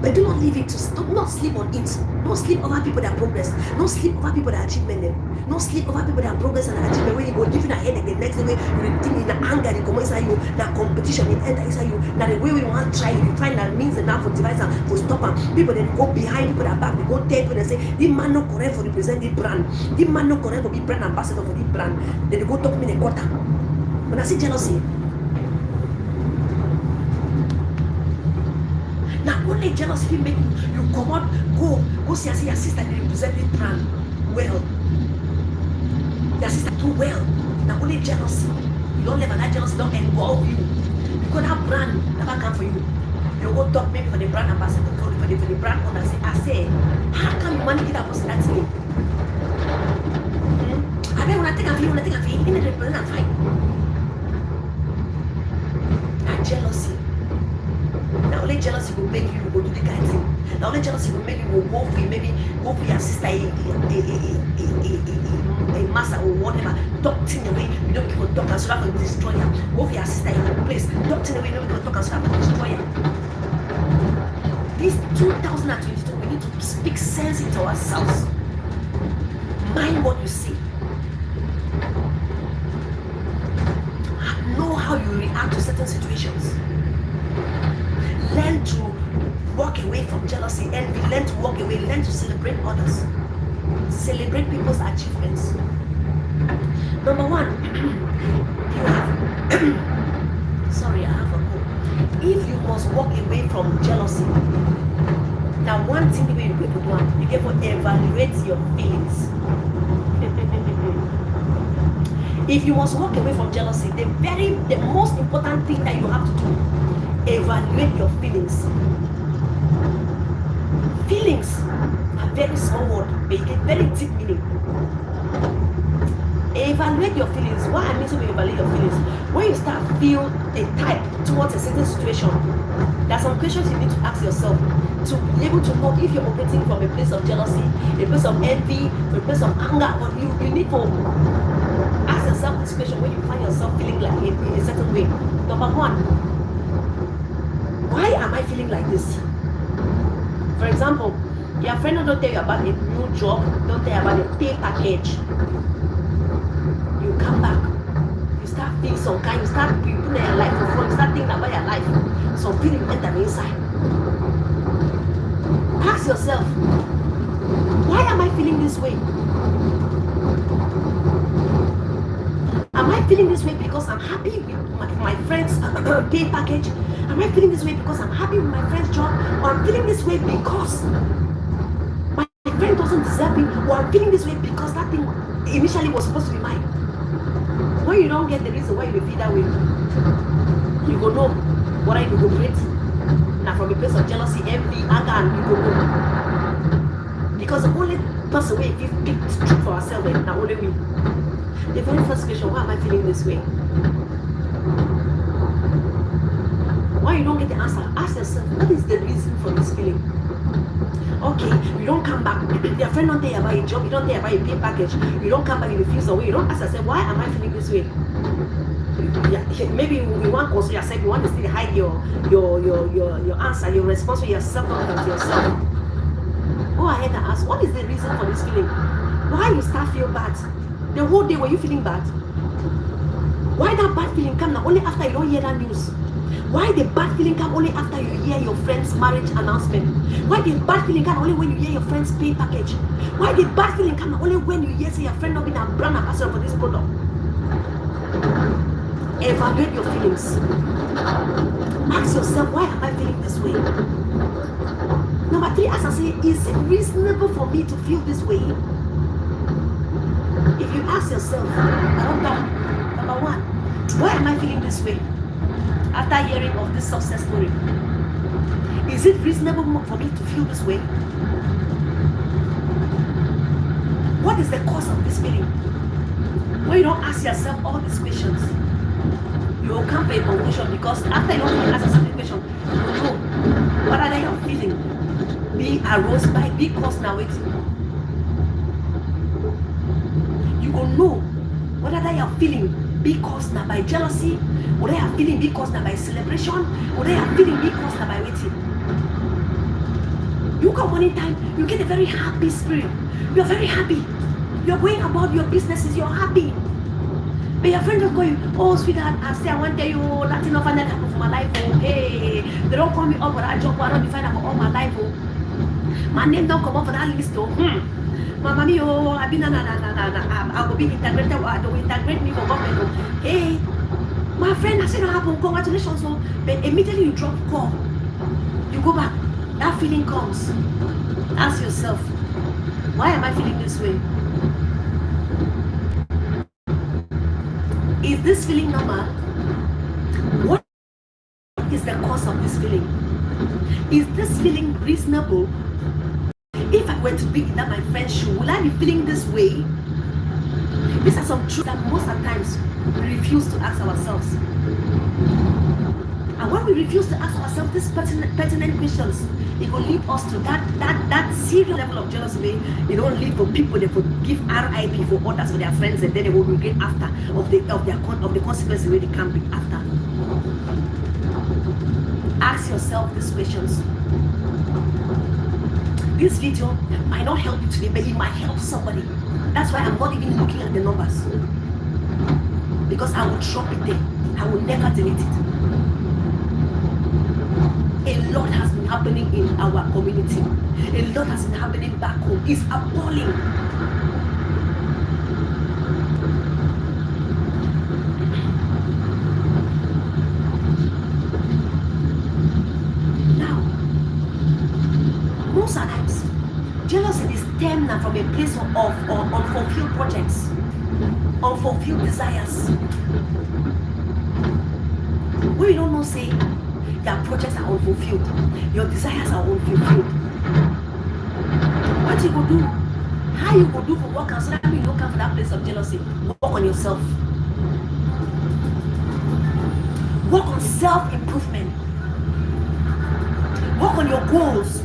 But do not leave it to, do not sleep on it. Don't sleep over people that progress. Don't sleep over people that achievement them. Don't sleep over people that progress and achievement. When you go give you a headache, the next day you think in the anger, you come inside you, that competition will enter inside you. Now the way we want to try, you find that means enough for device and for stop them. People then go behind people that back, they go tell people and say, this man not correct for represent this brand. This man not correct for be brand ambassador for this brand. Then they go talk me in a quarter. When I see jealousy, now only jealousy make you come out, go see your sister they represent the brand well. Your sister too well. Now only jealousy. You don't let that jealousy don't involve you. Because that brand never come for you. You go talk maybe for the brand ambassador, for the brand owner. I say, how come you manage that person that way? I bet when I think of you, you need to represent and fight. That jealousy. Now only jealousy will make you go do the kind thing. Now only jealousy will make you go for you, maybe go for your sister a master or whatever. Talk thing away, you don't give a talk and so that will destroy her. Go for your sister in a place. Talk thing away, you don't give a talk and so that will destroy her. This 2022, we need to speak sense into ourselves. Mind what you say. Know how you react to certain situations. Learn to walk away from jealousy, envy. Learn to walk away. Learn to celebrate others. Celebrate people's achievements. Number one, you have sorry, I have a quote. If you must walk away from jealousy, now one thing the way you go to do, you get to evaluate your feelings. If you must walk away from jealousy, the most important thing that you have to do, evaluate your feelings. Feelings are very small word, but they get very deep meaning. Evaluate your feelings. What I mean to evaluate your feelings, when you start feel a type towards a certain situation, there are some questions you need to ask yourself. to be able to know if you're operating from a place of jealousy, a place of envy, a place of anger, or you need to ask yourself this question when you find yourself feeling like in a certain way. Number one, why am I feeling like this? For example, your friend don't tell you about a new job, don't tell you about a pay package. You come back, you start feeling some kind, you start putting your life in front, you start thinking about your life. Some feeling enter inside. Ask yourself, why am I feeling this way? Am I feeling this way because I'm happy with my friend's pay package? Am I feeling this way because I'm happy with my friend's job? Or I'm feeling this way because my friend doesn't deserve it? Or I'm feeling this way because that thing initially was supposed to be mine? When you don't get the reason why you feel that way, you go know what I do go great. Now from a place of jealousy, envy, anger, and you go know. Because the only person way we pick truth for ourselves is not only we. The very first question, why am I feeling this way? Why you don't get the answer? Ask yourself, what is the reason for this feeling? Okay, you don't come back. Your friend don't tell you about your job, you don't tell you about your pay package, you don't come back, you refuse away. You don't ask yourself, why am I feeling this way? Maybe you want to console yourself, you want to still hide your answer, your response to yourself, not to yourself. Go ahead and ask, what is the reason for this feeling? Why you start feel bad? The whole day were you feeling bad? Why that bad feeling come now only after you don't hear that news? Why the bad feeling come only after you hear your friend's marriage announcement? Why the bad feeling come only when you hear your friend's pay package? Why the bad feeling come only when you hear say your friend not being a brand ambassador for this product? Evaluate your feelings. Ask yourself, why am I feeling this way? Number 3, ask and say, is it reasonable for me to feel this way? If you ask yourself, number 1, why am I feeling this way? After hearing of this success story, is it reasonable for me to feel this way? What is the cause of this feeling? When you don't ask yourself all these questions, you will come to a conclusion, because after you don't ask yourself the question, you will know what are your feeling being aroused by, being caused now with. You will know what are your feeling be caused now by jealousy, or they are feeling be caused now by celebration, or they are feeling be caused now by waiting. You come one time, you get a very happy spirit. You are very happy. You are going about your businesses, you are happy. But your friend is going, oh sweetheart, I say I want to tell you that's enough and that happened for my life. Oh, hey, they don't call me up for that job, I don't define for all my life. Oh. My name don't come up for that list. Oh. Mommy, oh, I've been I will be integrated, they will integrate me for government. Oh. Hey, my friend, I said no happen, congratulations. Oh. But immediately you drop call, you go back, that feeling comes. Ask yourself, why am I feeling this way? Is this feeling normal? What is the cause of this feeling? Is this feeling reasonable? If I were to be in my friend's shoe, will I be feeling this way? These are some truths that most of the times we refuse to ask ourselves. And when we refuse to ask ourselves these pertinent questions, it will lead us to that serious level of jealousy. They don't lead for people, they will give RIP for others, for their friends, and then they will regret after of the consequences where they can be after. Ask yourself these questions. This video might not help you today, but it might help somebody. That's why I'm not even looking at the numbers, because I will drop it there. I will never delete it. A lot has been happening in our community. A lot has been happening back home. It's appalling. Now, most times, jealousy is stemmed from a place of unfulfilled projects, unfulfilled desires. When you don't know, say, your projects are unfulfilled, your desires are unfulfilled, what you go do? How you go do for work, so that you don't come to that place of jealousy? Work on yourself. Work on self-improvement. Work on your goals.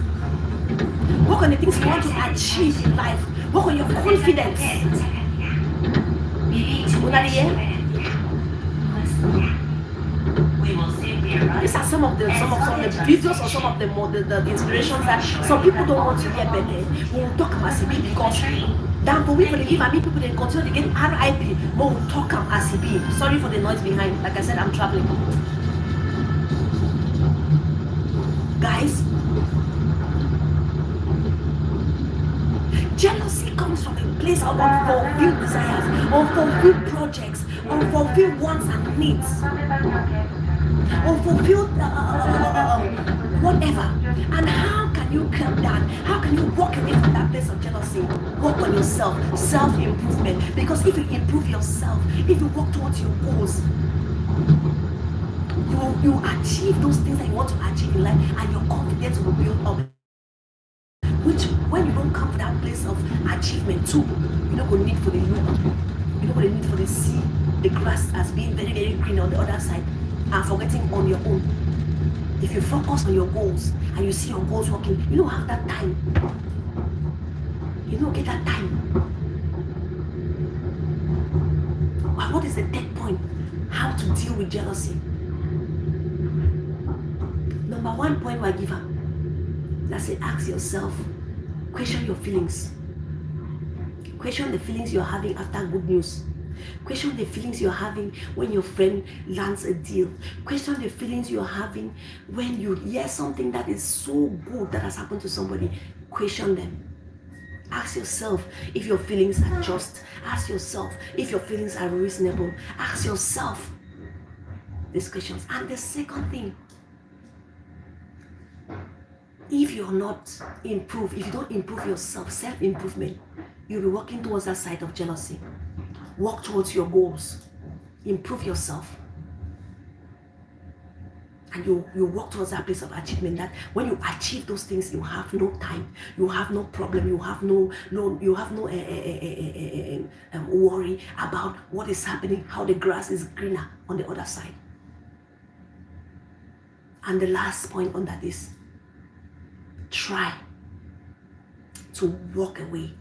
Work on the things you want to achieve in life. Work on your confidence. These are some of the videos or some of the inspirations that some people don't want to hear better. We will talk as it be because down for we for the give and people they continue to get RIP, but we'll talk as it be. Sorry for the noise behind. Like I said, I'm traveling. Guys, jealousy comes from a place of unfulfilled desires, unfulfilled projects, unfulfilled wants and needs, unfulfilled whatever. And how can you curb that? How can you walk away from that place of jealousy? Work on yourself, self-improvement. Because if you improve yourself, if you work towards your goals, you achieve those things that you want to achieve in life, and your confidence will build up. Which, when you don't come to that place of achievement too, you're not going to need for the look. You're not going to need for the see the grass as being very, very green on the other side and forgetting on your own. If you focus on your goals and you see your goals working, you don't have that time. You don't get that time. Well, what is the third point? How to deal with jealousy. Number 1 point I give her. That's it. Ask yourself, question your feelings. Question the feelings you're having after good news. Question the feelings you're having when your friend lands a deal. Question the feelings you're having when you hear something that is so good that has happened to somebody. Question them. Ask yourself if your feelings are just. Ask yourself if your feelings are reasonable. Ask yourself these questions. And the second thing, if you're not improved, if you don't improve yourself, self-improvement, you'll be working towards that side of jealousy. Work towards your goals. Improve yourself. And you work towards that place of achievement, that when you achieve those things, you have no time, you have no problem, you have no worry about what is happening, how the grass is greener on the other side. And the last point on that is, try to walk away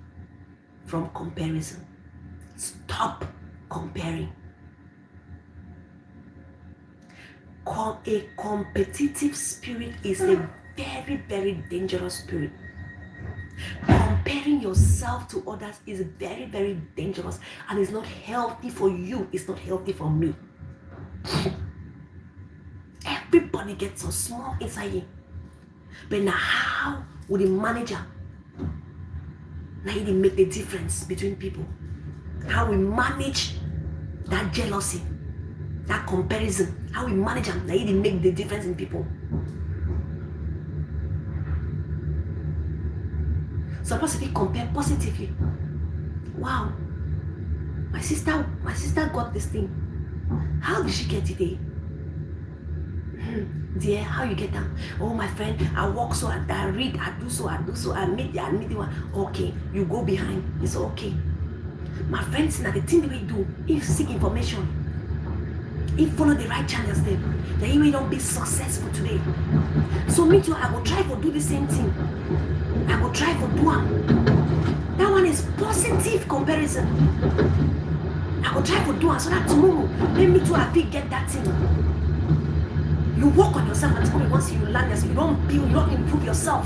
from comparison. Stop comparing. A competitive spirit is a very, very dangerous spirit. Comparing yourself to others is very, very dangerous, and it's not healthy for you. It's not healthy for me. Everybody gets so small inside you. But now, how would a manager now he make the difference between people? How we manage that jealousy, that comparison, how we manage them, now he make the difference in people. Suppose if you compare positively, wow, my sister got this thing. How did she get it there? Dear, how you get them? Oh, my friend, I walk so, I read, I do so, I meet one. Okay, you go behind. It's okay. My friends, now the thing we do, if seek information, if follow the right channels, then you will not be successful today. So me too, I will try to do the same thing. I will try to do it. That one is positive comparison. I will try to do it so that tomorrow, let me too, I will get that thing. You work on yourself until once you learn this, you don't build, you don't improve yourself.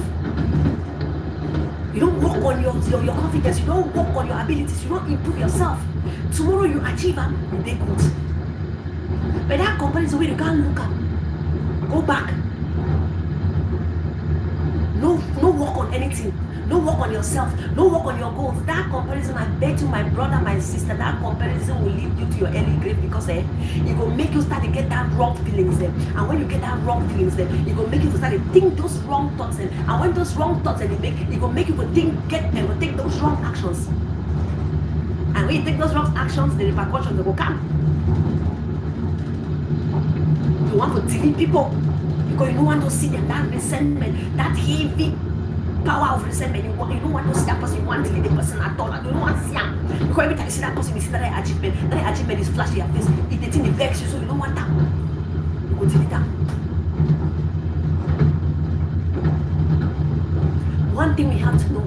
You don't work on your confidence, you don't work on your abilities, you don't improve yourself. Tomorrow you achieve and you take good. But that comparison where you can't look up. Go back. No work on anything. No work on yourself. No work on your goals. That comparison, I bet you, my brother, my sister, that comparison will lead you to your early grave, because it will make you start to get that wrong feelings then. And when you get that wrong feelings then, it will make you start to think those wrong thoughts then. And when those wrong thoughts then, it will make you take those wrong actions. And when you take those wrong actions, the repercussions will come. You want to delete people because you don't want to see them, that resentment, that heavy power of resentment. You don't want to see that person, you want to leave the person at all. You don't want to see them. Because every time you see that person, you see that achievement is flashing your face. If the thing vex you, so you don't want that. You go delete that. One one thing we have to know,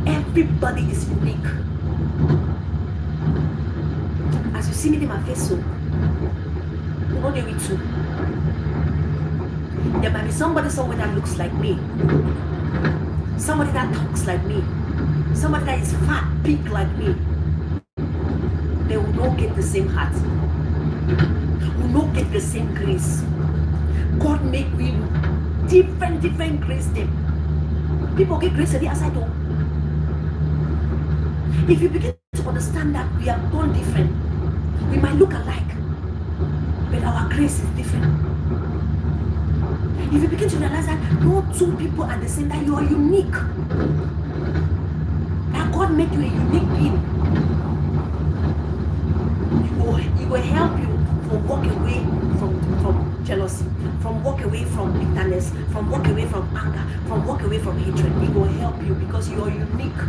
everybody is unique. As you see me in my face, so you know they will too. There might be somebody somewhere that looks like me, somebody that talks like me, somebody that is fat, big like me. They will not get the same heart, will not get the same grace. God make we different grace them. People get grace at the outside door. If you begin to understand that we are born different, we might look alike, but our grace is different. If you begin to realize that no two people are the same, that you are unique, that God made you a unique being, it will help you from walk away from jealousy, from walk away from bitterness, from walk away from anger, from walk away from hatred. It will help you because you are unique.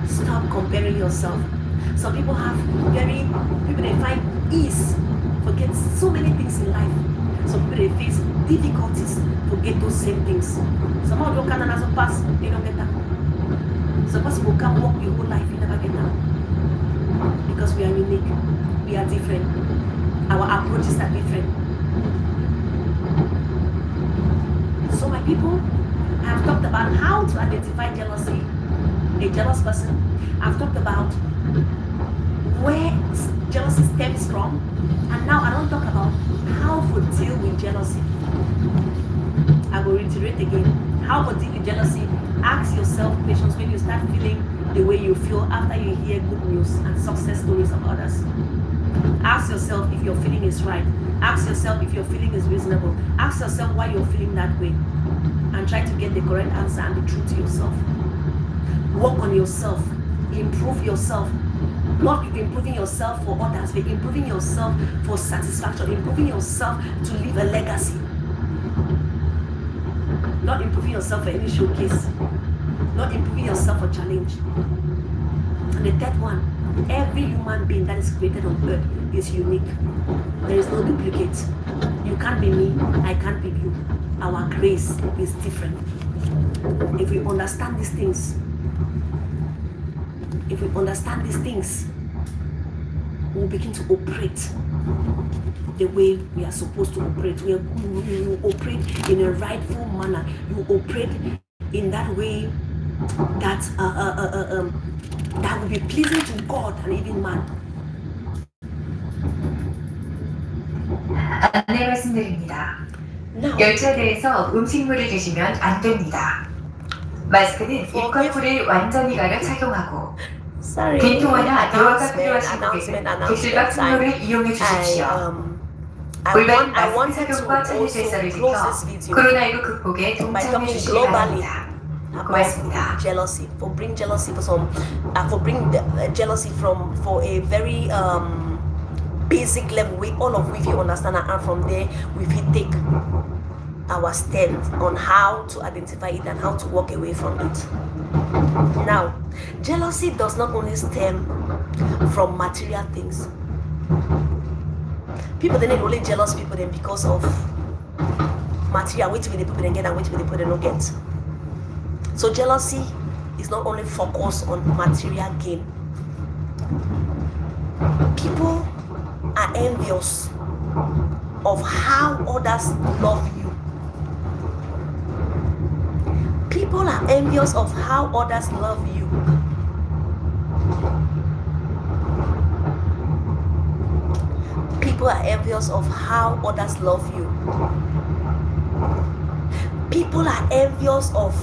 Stop comparing yourself. Some people they find ease, forget so many things in life. Some people they face difficulties, forget those same things. Some people don't can as a pass, they don't get that. Some people can walk your whole life, you never get that. Because we are unique, we are different. Our approaches are different. So my people, I have talked about how to identify jealousy, a jealous person. I've talked about where jealousy stems from, and now I don't talk about how to deal with jealousy. I will reiterate again, how to deal with jealousy. Ask yourself questions when you start feeling the way you feel after you hear good news and success stories of others. Ask yourself if your feeling is right. Ask yourself if your feeling is reasonable. Ask yourself why you're feeling that way, and try to get the correct answer and the truth to yourself. Work on yourself. Improve yourself. Not improving yourself for others, but improving yourself for satisfaction. Improving yourself to leave a legacy. Not improving yourself for any showcase. Not improving yourself for challenge. And the third one, every human being that is created on earth is unique. There is no duplicate. You can't be me, I can't be you. Our grace is different. If we understand these things, we'll begin to operate the way we are supposed to operate. You operate in a rightful manner. You operate in that way that that will be pleasing to God and even man. 안내 말씀드립니다. 열차 내에서 음식물을 드시면 안 됩니다. 마스크는 입과 코를 완전히 가려 착용하고 빈통화나 대화가 필요하신 고객은 객실밖 통로를 이용해 주십시오. 올바른 마스크 착용과 차례 질서를 지켜 코로나19 극복에 동참해 주시기 바랍니다. 고맙습니다. Jealousy, for bring jealousy for a very basic level, all of which you understand, and from there we take our stand on how to identify it and how to walk away from it. Now, jealousy does not only stem from material things. People they need only jealous people then because of material, which will the people they get and which will the people they don't get. So jealousy is not only focused on material gain. People are envious of how others love you. People are envious of how others love you. People are envious of how others love you. People are envious of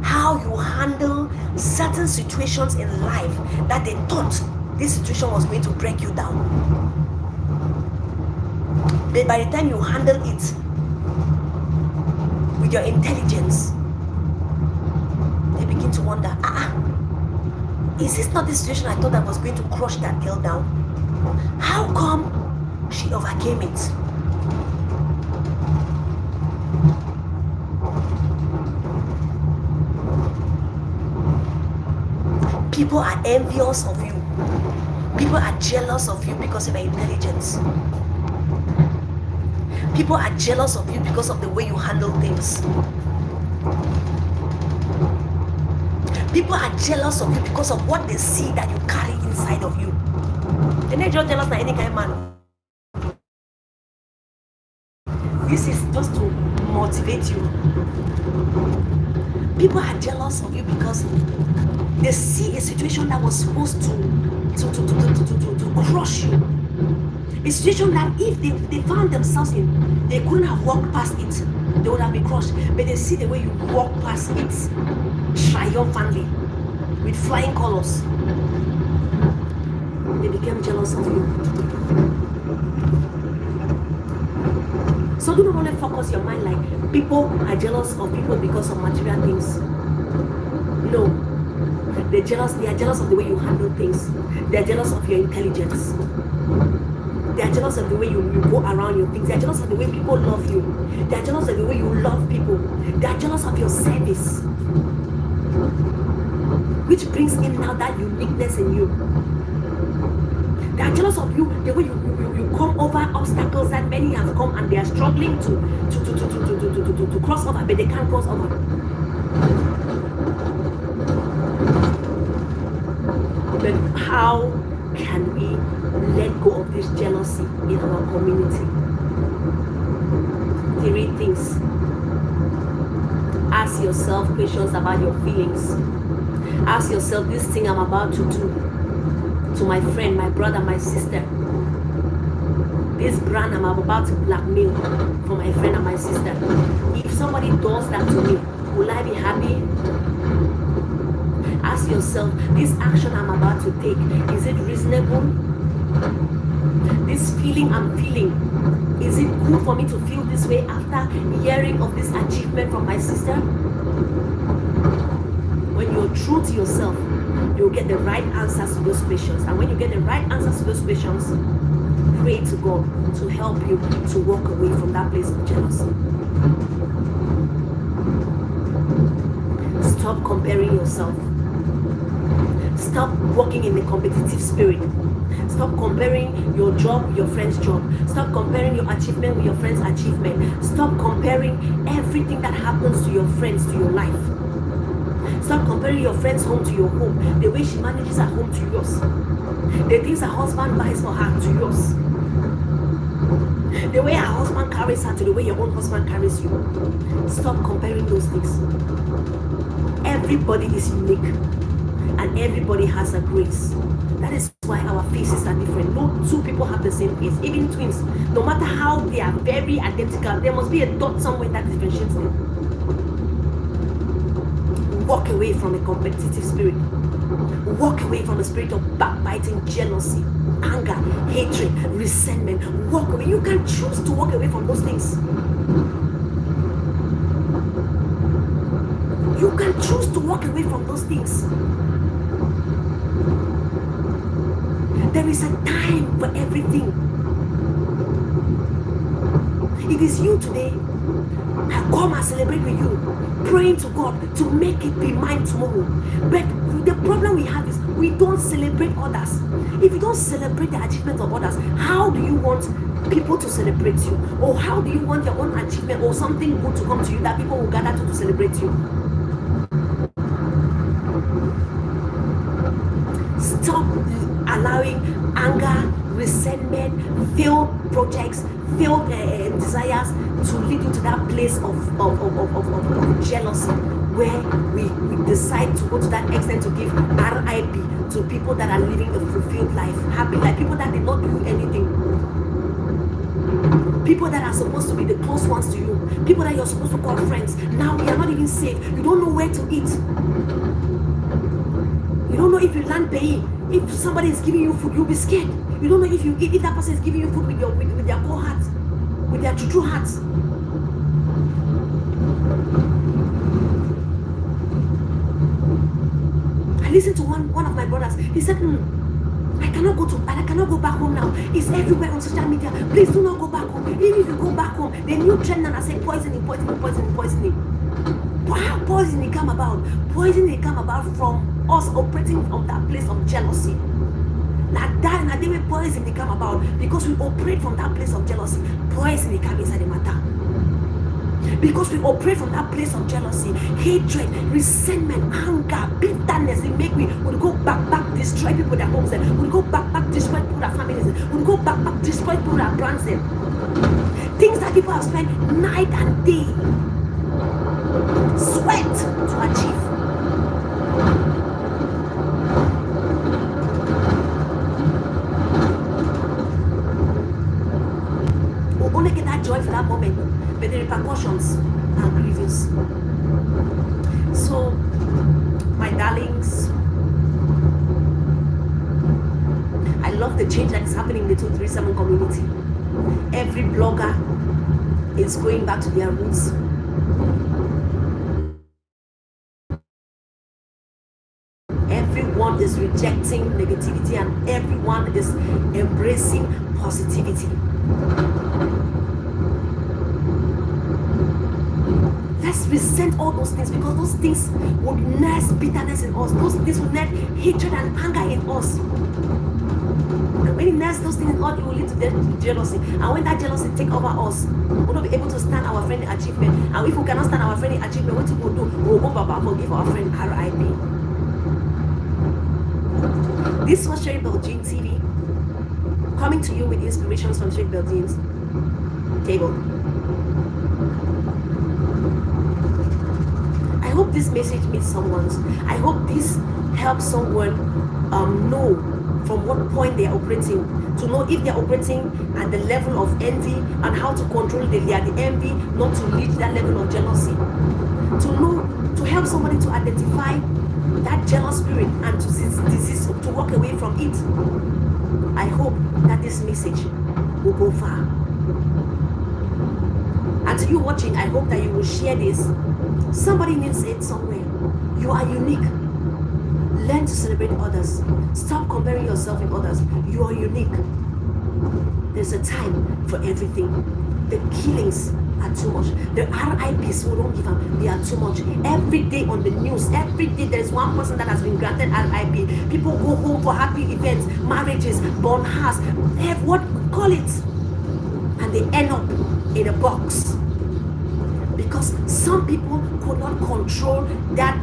how you handle certain situations in life that they thought this situation was going to break you down. But by the time you handle it with your intelligence, they begin to wonder, is this not the situation I thought I was going to crush that girl down? How come she overcame it? People are envious of you. People are jealous of you because of your intelligence. People are jealous of you because of the way you handle things. People are jealous of you because of what they see that you carry inside of you. They're not just jealous of any kind of man. This is just to motivate you. People are jealous of you because they see a situation that was supposed to crush you. A situation that if they found themselves in, they couldn't have walked past it. They would have been crushed. But they see the way you walk past it triumphantly with flying colors. They became jealous of you. So do not only focus your mind like people are jealous of people because of material things. No. They are jealous of the way you handle things. They are jealous of your intelligence. They are jealous of the way you go around your things. They are jealous of the way people love you. They are jealous of the way you love people. They are jealous of your service. Which brings in now that uniqueness in you. They are jealous of you, the way you come over obstacles that many have come and they are struggling to cross over, but they can't cross over. But how can we let go of this jealousy in our community? 3 things. Ask yourself questions about your feelings. Ask yourself, this thing I'm about to do to my friend, my brother, my sister, this brand I'm about to blackmail for my friend and my sister, if somebody does that to me, will I be happy? Ask yourself, this action I'm about to take, is it reasonable? This feeling I'm feeling, is it good for me to feel this way after hearing of this achievement from my sister? When you're true to yourself, you'll get the right answers to those questions. And when you get the right answers to those questions, pray to God to help you to walk away from that place of jealousy. Stop comparing yourself. Stop walking in the competitive spirit. Stop comparing your job with your friend's job. Stop comparing your achievement with your friend's achievement. Stop comparing everything that happens to your friends to your life. Stop comparing your friend's home to your home. The way she manages her home to yours. The things her husband buys for her to yours. The way her husband carries her to the way your own husband carries you. Stop comparing those things. Everybody is unique. And everybody has a grace. That is why our faces are different. No 2 people have the same face. Even twins. No matter how they are very identical, there must be a dot somewhere that differentiates them. Walk away from a competitive spirit. Walk away from the spirit of backbiting, jealousy, anger, hatred, resentment. Walk away. You can choose to walk away from those things. You can choose to walk away from those things. There is a time for everything. It is you today. I come and celebrate with you, praying to God to make it be mine tomorrow. But the problem we have is we don't celebrate others. If you don't celebrate the achievements of others, how do you want people to celebrate you? Or how do you want your own achievement or something good to come to you that people will gather to celebrate you? Stop allowing anger, resentment, failed projects, failed desires to lead you to that place of jealousy, where we decide to go to that extent to give RIP to people that are living a fulfilled life, happy life, people that did not do anything, people that are supposed to be the close ones to you, people that you're supposed to call friends. Now we are not even safe. You don't know where to eat. You don't know if you land paying. If somebody is giving you food, you'll be scared. You don't know if that person is giving you food with their core heart, with their true hearts. I listened to one of my brothers. He said, I cannot go back home now. It's everywhere on social media. Please do not go back home. Even if you go back home, the new trend now say poisoning. How poisoning come about? Poisoning come about from us operating from that place of jealousy. Like that, and the way poisoning come about because we operate from that place of jealousy. Poisoning come inside the matter. Because we operate from that place of jealousy, hatred, resentment, anger, bitterness. It make we will go back, destroy people their homes. We'll go back, destroy people their families. We'll go back, destroy people their brands. Things that people have spent night and day, sweat to achieve. We'll only get that joy for that moment, but the repercussions are grievous. So, my darlings, I love the change that is happening in the 237 community. Every blogger is going back to their roots. Everyone is rejecting negativity and everyone is embracing positivity. Let's resent all those things, because those things would nurse bitterness in us. Those things would nurse hatred and anger in us. And when it nurses those things in us, it will lead to jealousy. And when that jealousy take over us, we'll not be able to stand our friendly achievement. And if we cannot stand our friendly achievement, what we will do? We'll go back and forgive our friend RIP. This was Sherry Beljean TV, coming to you with inspirations from Sherry Beljean's table. I hope this message meets someone. I hope this helps someone know from what point they are operating, to know if they are operating at the level of envy and how to control the envy, not to reach that level of jealousy. To know, to help somebody to identify that jealous spirit and to walk away from it. I hope that this message will go far. And to you watching, I hope that you will share this. Somebody needs it somewhere. You are unique. Learn to celebrate others. Stop comparing yourself with others. You are unique. There's a time for everything. The killings are too much. The RIPs who don't give up, they are too much. Every day on the news, every day there is one person that has been granted RIP. People go home for happy events, marriages, born house, what call it, and they end up in a box because some people could not control that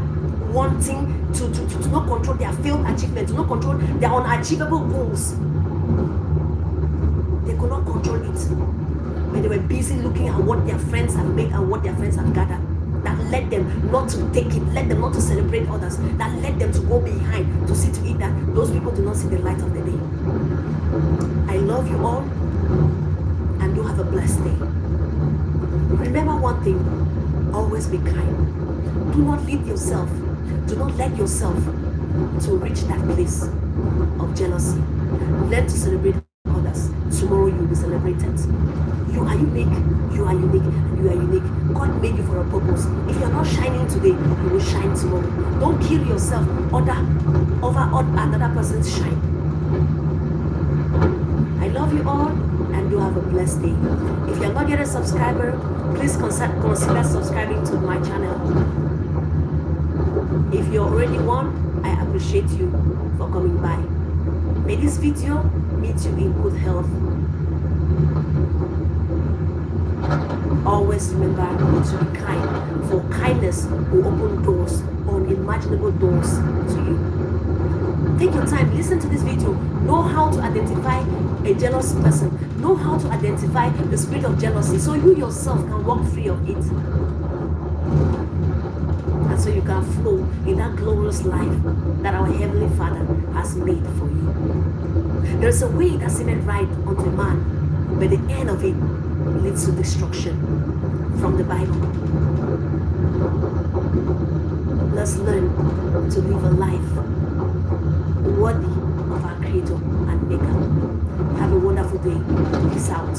wanting to not control their failed achievement, to not control their unachievable goals. They could not control it. When they were busy looking at what their friends have made and what their friends have gathered, that led them not to take it, led them not to celebrate others, that led them to go behind to see to it that those people do not see the light of the day. I love you all, and you have a blessed day. Remember one thing, always be kind. Do not lead yourself, do not let yourself to reach that place of jealousy. Learn to celebrate others. Tomorrow you will be celebrated. You are unique, you are unique, you are unique. God made you for a purpose. If you are not shining today, you will shine tomorrow. Don't kill yourself over another person's shine. I love you all, and you have a blessed day. If you are not yet a subscriber, please consider subscribing to my channel. If you're already one, I appreciate you for coming by. May this video meet you in good health. Always remember to be kind, for kindness will open doors, unimaginable doors to you. Take your time, listen to this video, know how to identify a jealous person, know how to identify the spirit of jealousy, so you yourself can walk free of it. And so you can flow in that glorious life that our Heavenly Father has made for you. There's a way that seemeth right unto a man, but the end of it leads to destruction. From the Bible. Let's learn to live a life worthy of our Creator and Maker. Have a wonderful day. Peace out.